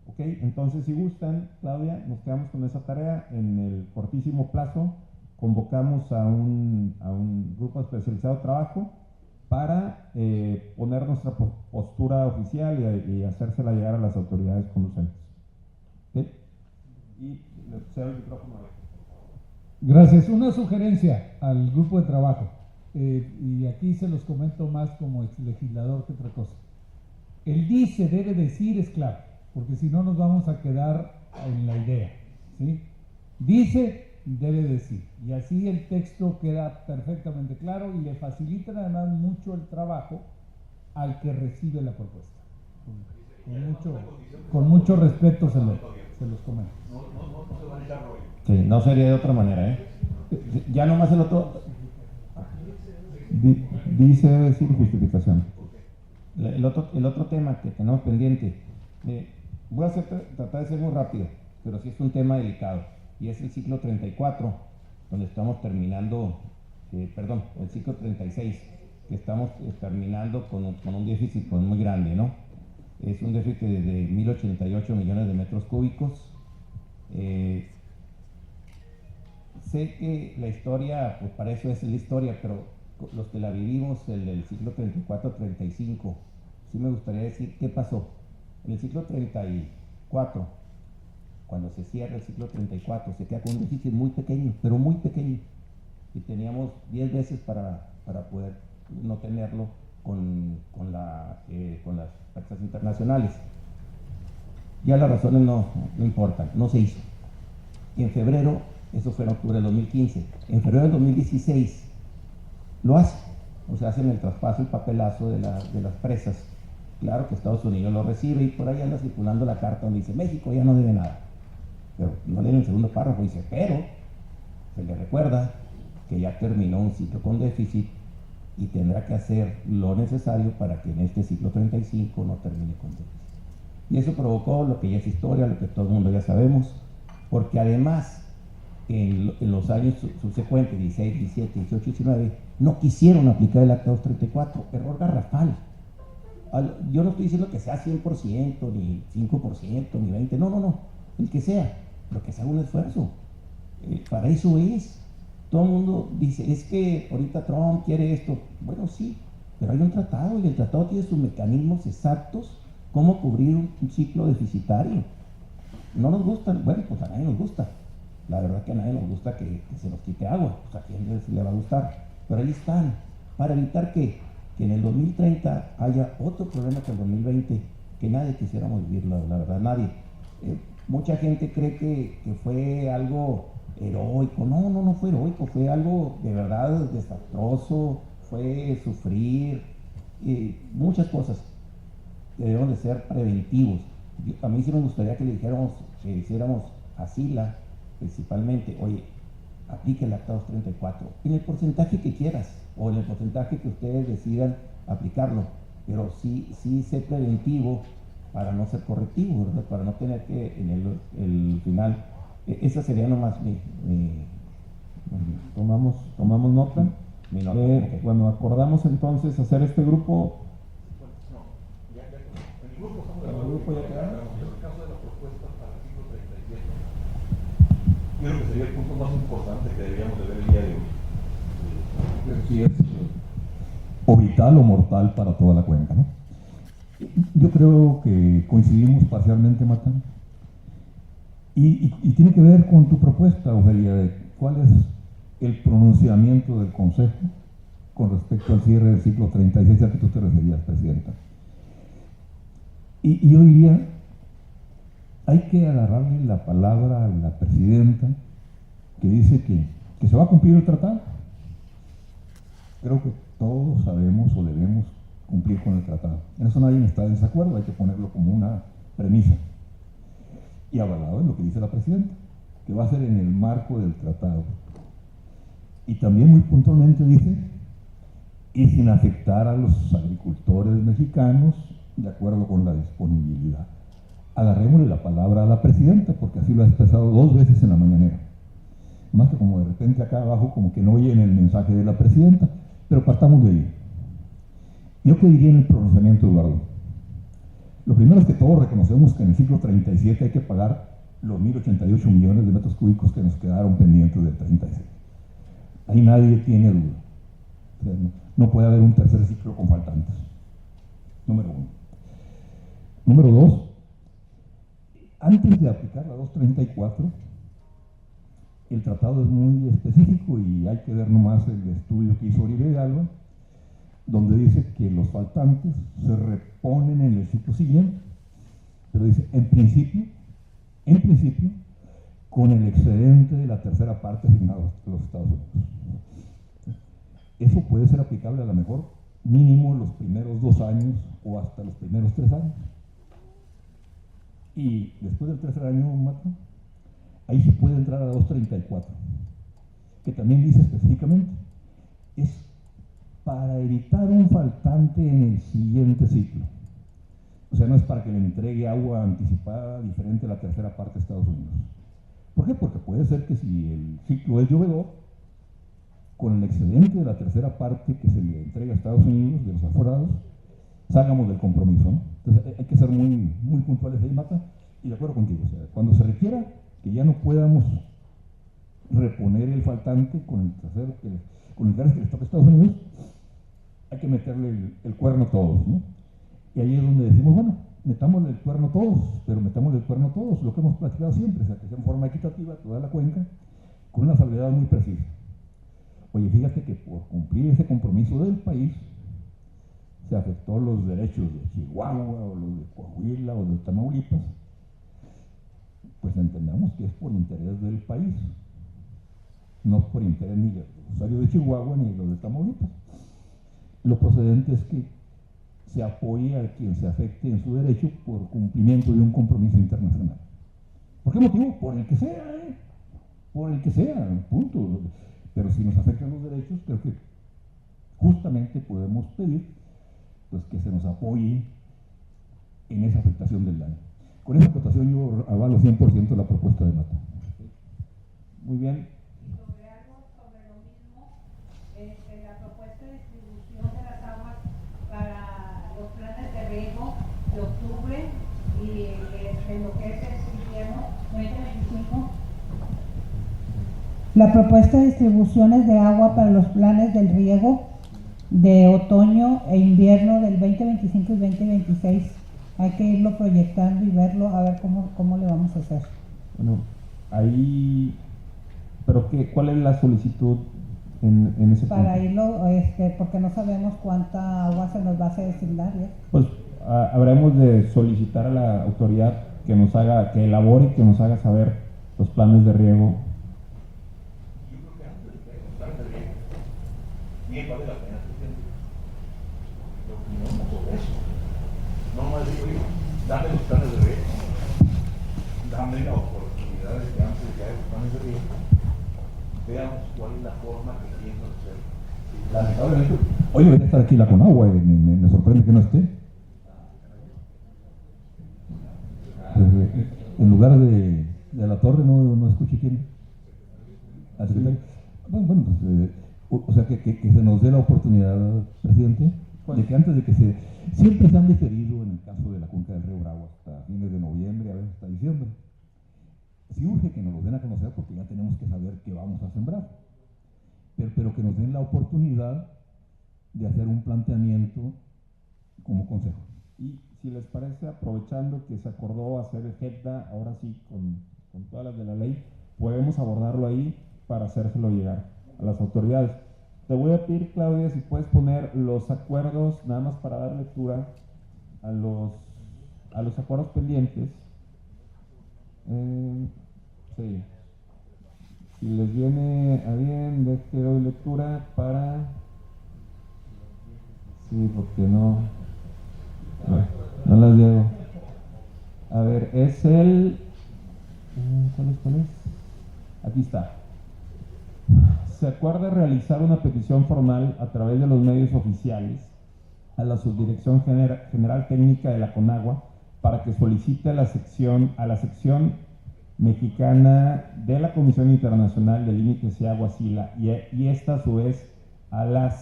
Ok, entonces si gustan, Claudia, nos quedamos con esa tarea. En el cortísimo plazo convocamos a un grupo especializado de trabajo para poner nuestra postura oficial y hacérsela llegar a las autoridades conducentes. ¿Okay? Y le cedo el micrófono a él. Gracias. Una sugerencia al grupo de trabajo, y aquí se los comento más como exlegislador que otra cosa. El dice debe decir es clave, porque si no nos vamos a quedar en la idea, ¿sí? Dice debe decir, y así el texto queda perfectamente claro y le facilita además mucho el trabajo al que recibe la propuesta. Con mucho respeto se los comento. Sí, no sería de otra manera, ¿eh? Ya nomás el otro. Dice debe decir justificación. El otro tema que tenemos pendiente, voy a tratar de ser muy rápido, pero sí es un tema delicado, y es el ciclo 34, donde estamos terminando, el ciclo 36, que estamos terminando con un déficit pues, muy grande, ¿no? Es un déficit de 1.088 millones de metros cúbicos. Sé que la historia, pues para eso es la historia, pero los que la vivimos, el del ciclo 34-35, sí me gustaría decir qué pasó. En el ciclo 34, cuando se cierra el ciclo 34, se queda con un déficit muy pequeño, pero muy pequeño, y teníamos 10 veces para poder no tenerlo con las tasas internacionales. Ya las razones no importan, no se hizo. Y en febrero, eso fue en octubre del 2015, en febrero del 2016 lo hace, o sea, hacen el traspaso, el papelazo de las presas. Claro que Estados Unidos lo recibe, y por ahí anda circulando la carta donde dice México ya no debe nada, pero no leen el segundo párrafo, dice, pero se le recuerda que ya terminó un ciclo con déficit y tendrá que hacer lo necesario para que en este ciclo 35 no termine con déficit. Y eso provocó lo que ya es historia, lo que todo el mundo ya sabemos, porque además en los años subsecuentes, 16, 17, 18, 19, no quisieron aplicar el Acta 234, error garrafal. Yo no estoy diciendo que sea 100%, ni 5%, ni 20%, no, el que sea, pero que se haga un esfuerzo. Para eso es. Todo el mundo dice, es que ahorita Trump quiere esto. Bueno, sí, pero hay un tratado, y el tratado tiene sus mecanismos exactos, cómo cubrir un ciclo deficitario. No nos gustan, bueno, pues a nadie nos gusta. La verdad que a nadie nos gusta que se nos quite agua, pues a quién le va a gustar. Pero ahí están, para evitar que en el 2030 haya otro problema que el 2020, que nadie quisiéramos vivirlo, la verdad, nadie. Mucha gente cree que fue algo heroico. No fue heroico, fue algo de verdad desastroso, fue sufrir, muchas cosas que debemos de ser preventivos. A mí sí me gustaría que le dijéramos, que hiciéramos a SILA principalmente, oye, aplique el Acta 234 en el porcentaje que quieras, o en el porcentaje que ustedes decidan aplicarlo, pero sí ser preventivo para no ser correctivo, ¿verdad? Para no tener que en el final, esa sería nomás tomamos nota. Bueno, acordamos entonces hacer este grupo. El grupo ya quedaron. En el caso de la propuesta para el ciclo 37, yo creo que sería el punto más importante que deberíamos de ver el día de hoy. Si es o vital o mortal para toda la cuenca, ¿no? Yo creo que coincidimos parcialmente, Matán, y tiene que ver con tu propuesta, Ofelia, de cuál es el pronunciamiento del Consejo con respecto al cierre del ciclo 36 al que tú te referías, Presidenta. Y yo diría, hay que agarrarle la palabra a la presidenta que dice que se va a cumplir el tratado. Creo que todos sabemos o debemos cumplir con el tratado. En eso nadie está en desacuerdo, hay que ponerlo como una premisa. Y avalado en lo que dice la presidenta, que va a ser en el marco del tratado. Y también muy puntualmente dice, y sin afectar a los agricultores mexicanos, de acuerdo con la disponibilidad. Agarrémosle la palabra a la presidenta, porque así lo ha expresado 2 veces en la mañanera. Más que como de repente acá abajo, como que no oyen el mensaje de la presidenta, pero partamos de ahí. Yo que diría en el pronunciamiento, Eduardo, lo primero es que todos reconocemos que en el siglo 37 hay que pagar los 1.088 millones de metros cúbicos que nos quedaron pendientes del 36. Ahí nadie tiene duda. O sea, no puede haber un tercer ciclo con faltantes. Número 1. Número 2, antes de aplicar la 234, el tratado es muy específico y hay que ver nomás el estudio que hizo Oribe de Alba, donde dice que los faltantes se reponen en el ciclo siguiente, pero dice, en principio, con el excedente de la tercera parte asignado a los Estados Unidos. Eso puede ser aplicable a lo mejor mínimo los primeros 2 años o hasta los primeros 3 años. Y después del tercer año, Mato, ahí se puede entrar a 234, que también dice específicamente, es para evitar un faltante en el siguiente ciclo. O sea, no es para que le entregue agua anticipada diferente a la tercera parte de Estados Unidos. ¿Por qué? Porque puede ser que si el ciclo es llovedor, con el excedente de la tercera parte que se le entrega a Estados Unidos, de los aforados, salgamos del compromiso, ¿no? Entonces hay que ser muy, muy puntuales ahí, Mata, y de acuerdo contigo. O sea, cuando se requiera que ya no podamos reponer el faltante con el tercero, con el gas que le toca a Estados Unidos, hay que meterle el cuerno a todos, ¿no? Y ahí es donde decimos, bueno, metámosle el cuerno todos, pero metámosle el cuerno todos, lo que hemos platicado siempre, o sea, que sea en forma equitativa toda la cuenca, con una salvedad muy precisa. Oye, fíjate que por cumplir ese compromiso del país, se afectó los derechos de Chihuahua, o los de Coahuila, o de Tamaulipas, pues entendamos que es por interés del país, no por interés ni del usuario de Chihuahua ni de los de Tamaulipas. Lo procedente es que se apoye a quien se afecte en su derecho por cumplimiento de un compromiso internacional. ¿Por qué motivo? Por el que sea, por el que sea, punto. Pero si nos afectan los derechos, creo que justamente podemos pedir pues, que se nos apoye en esa afectación del daño. Con esa acotación yo avalo 100% la propuesta de Mata. Muy bien. Sobre lo mismo, la propuesta de distribución de las aguas para los planes de riego de octubre y en lo que es el invierno 2025. La propuesta de distribuciones de agua para los planes del riego de otoño e invierno del 2025 y 2026. Hay que irlo proyectando y verlo, a ver cómo le vamos a hacer. Bueno, ahí, pero ¿cuál es la solicitud en ese para punto? irlo, porque no sabemos cuánta agua se nos va a hacer designar, ¿ya? Pues habremos de solicitar a la autoridad que nos haga, que elabore y que nos haga saber los planes de riego. Yo creo que antes de los planes de riego, bien vale la pena que tengan la opinión sobre eso. No más digo yo, dame los planes de riego, dame la oportunidad de que antes de que haya los planes de riego, veamos cuál es la forma que piensan hacer. Lamentablemente, hoy debería estar aquí la Conagua, me sorprende que no esté. En lugar de la torre no escuché quién. Al secretario. Bueno, pues, o sea que se nos dé la oportunidad, presidente, de que antes de que siempre se han diferido en el caso de la cuenca del río Bravo hasta fines de noviembre, a veces hasta diciembre. Sí urge que nos lo den a conocer porque ya tenemos que saber qué vamos a sembrar, pero que nos den la oportunidad de hacer un planteamiento como consejo. Y si les parece, aprovechando que se acordó hacer el GEPDA, ahora sí, con todas las de la ley, podemos abordarlo ahí para hacérselo llegar a las autoridades. Te voy a pedir, Claudia, si puedes poner los acuerdos, nada más para dar lectura a los acuerdos pendientes. Sí. Si les viene a bien, de que doy lectura para... Sí, porque no las llevo. A ver, es el... ¿Cuál es? Aquí está. Se acuerda realizar una petición formal a través de los medios oficiales a la Subdirección General Técnica de la CONAGUA para que solicite a la sección mexicana de la Comisión Internacional de Límites y Agua SILA y esta a su vez a la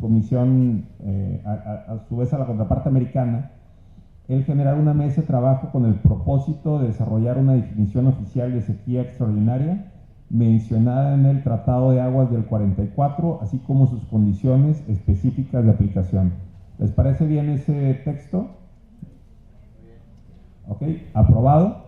comisión, a su vez a la contraparte americana, el generar una mesa de trabajo con el propósito de desarrollar una definición oficial de sequía extraordinaria mencionada en el Tratado de Aguas del 44, así como sus condiciones específicas de aplicación. ¿Les parece bien ese texto? Ok, aprobado.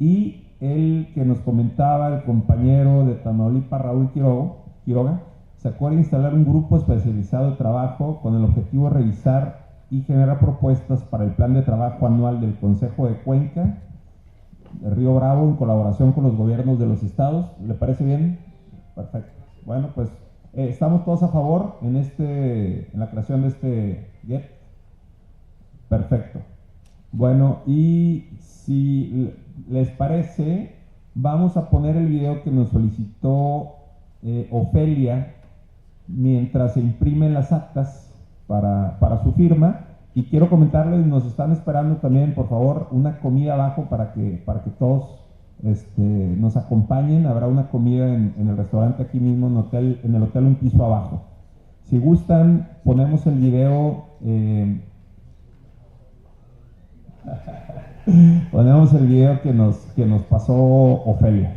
Y el que nos comentaba el compañero de Tamaulipas, Raúl Quiroga, se acuerda instalar un grupo especializado de trabajo con el objetivo de revisar y generar propuestas para el plan de trabajo anual del Consejo de Cuenca de Río Bravo en colaboración con los gobiernos de los estados. ¿Le parece bien? Perfecto. Bueno, pues estamos todos a favor en la creación de este GET. Perfecto. Bueno, y si les parece, vamos a poner el video que nos solicitó Ofelia mientras se imprimen las actas para su firma. Y quiero comentarles, nos están esperando también, por favor, una comida abajo para que todos nos acompañen. Habrá una comida en el restaurante aquí mismo, en el hotel un piso abajo. Si gustan, ponemos el video. Ponemos el video que nos pasó Ofelia.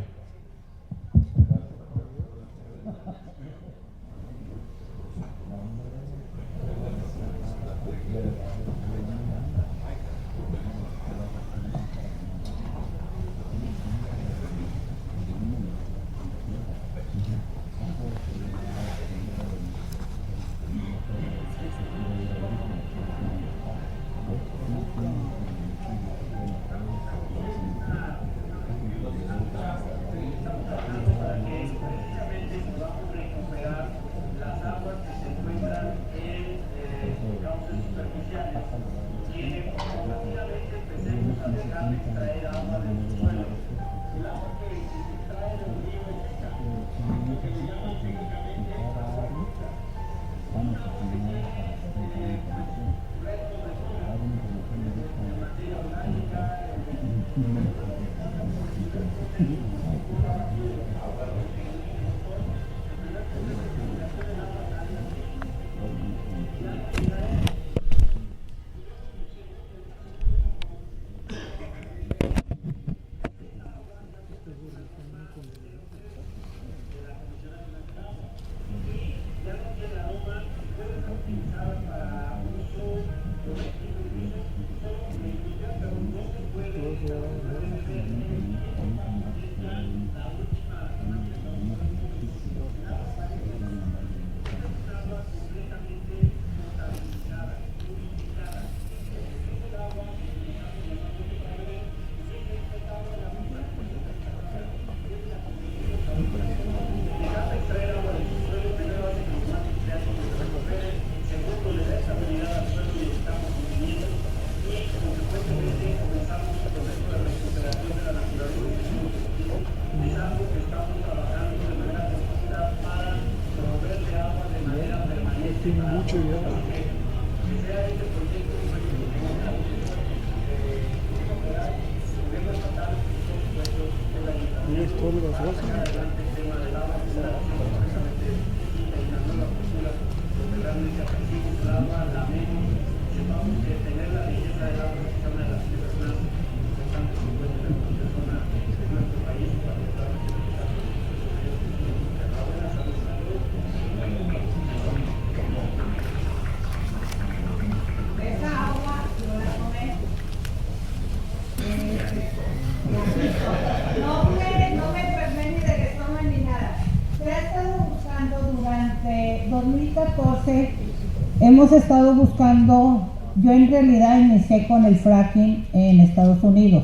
Hemos estado buscando, yo en realidad inicié con el fracking en Estados Unidos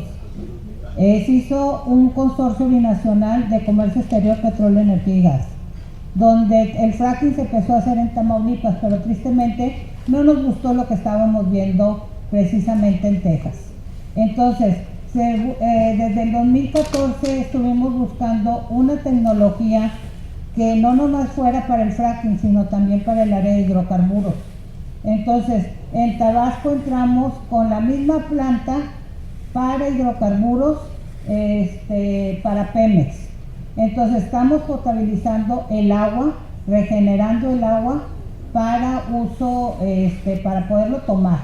se hizo un consorcio binacional de comercio exterior, petróleo, energía y gas, donde el fracking se empezó a hacer en Tamaulipas, pero tristemente no nos gustó lo que estábamos viendo precisamente en Texas. Entonces, desde el 2014 estuvimos buscando una tecnología que no nomás fuera para el fracking, sino también para el área de hidrocarburos. Entonces, en Tabasco entramos con la misma planta para hidrocarburos, para Pemex. Entonces, estamos potabilizando el agua, regenerando el agua para uso, para poderlo tomar.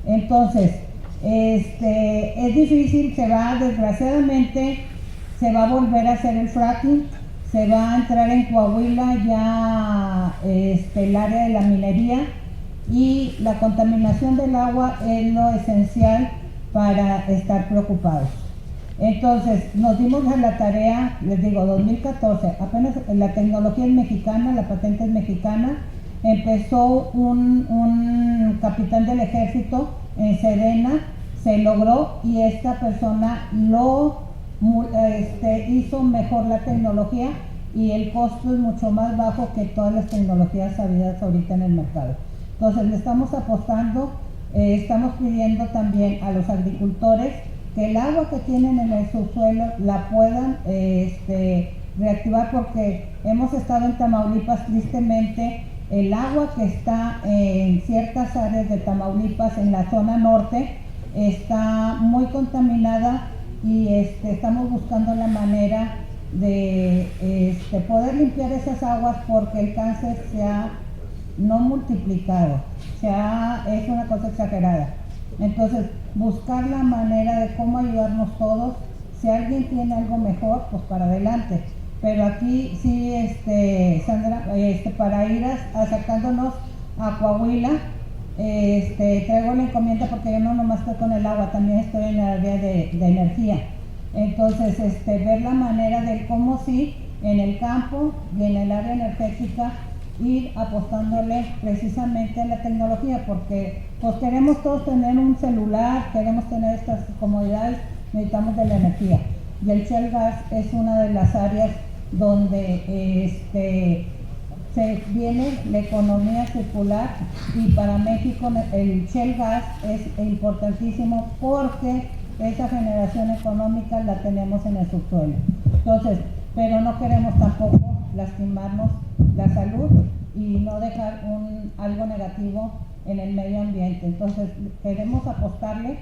Entonces, es difícil, desgraciadamente, se va a volver a hacer el fracking, se va a entrar en Coahuila ya el área de la minería, y la contaminación del agua es lo esencial para estar preocupados. Entonces, nos dimos a la tarea, les digo, 2014, apenas la tecnología es mexicana, la patente es mexicana. Empezó un capitán del ejército en Sedena, se logró, y esta persona hizo mejor la tecnología, y el costo es mucho más bajo que todas las tecnologías sabidas ahorita en el mercado. Entonces, le estamos apostando, estamos pidiendo también a los agricultores que el agua que tienen en el subsuelo la puedan reactivar, porque hemos estado en Tamaulipas, tristemente, el agua que está en ciertas áreas de Tamaulipas, en la zona norte, está muy contaminada, y estamos buscando la manera de poder limpiar esas aguas, porque el cáncer se ha no multiplicado, es una cosa exagerada. Entonces, buscar la manera de cómo ayudarnos todos. Si alguien tiene algo mejor, pues para adelante. Pero aquí sí, Sandra, para ir acercándonos a Coahuila, traigo la encomienda, porque yo no nomás estoy con el agua, también estoy en el área de energía. Entonces, ver la manera de cómo sí, en el campo y en el área energética, ir apostándole precisamente a la tecnología, porque pues queremos todos tener un celular, queremos tener estas comodidades, necesitamos de la energía. Y el shale gas es una de las áreas donde se viene la economía circular, y para México el shale gas es importantísimo, porque esa generación económica la tenemos en el subsuelo. Entonces, pero no queremos tampoco lastimarnos la salud y no dejar algo negativo en el medio ambiente. Entonces, queremos apostarle,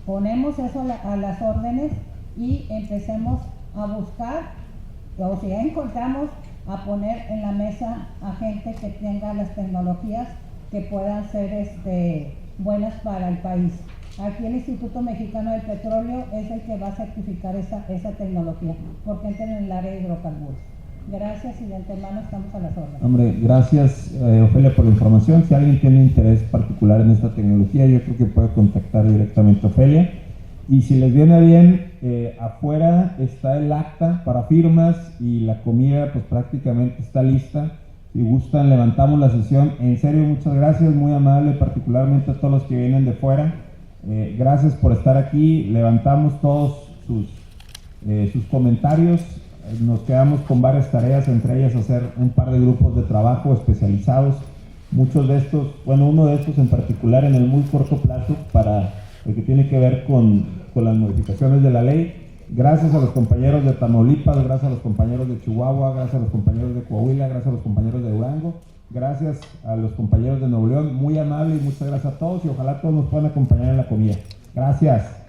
ponemos eso a las órdenes, y empecemos a buscar, o si ya encontramos, a poner en la mesa a gente que tenga las tecnologías que puedan ser buenas para el país. Aquí el Instituto Mexicano del Petróleo es el que va a certificar esa tecnología, porque entra en el área de hidrocarburos. Gracias, y de antemano estamos a las órdenes. Hombre, gracias Ofelia por la información. Si alguien tiene interés particular en esta tecnología, yo creo que puede contactar directamente a Ofelia. Y si les viene bien, afuera está el acta para firmas, y la comida pues prácticamente está lista. Si gustan, levantamos la sesión. En serio, muchas gracias, muy amable, particularmente a todos los que vienen de fuera. Gracias por estar aquí. Levantamos todos sus comentarios. Nos quedamos con varias tareas, entre ellas hacer un par de grupos de trabajo especializados. Muchos de estos, uno de estos en particular, en el muy corto plazo, para el que tiene que ver con las modificaciones de la ley. Gracias a los compañeros de Tamaulipas, gracias a los compañeros de Chihuahua, gracias a los compañeros de Coahuila, gracias a los compañeros de Durango, gracias a los compañeros de Nuevo León. Muy amable, y muchas gracias a todos, y ojalá todos nos puedan acompañar en la comida. Gracias.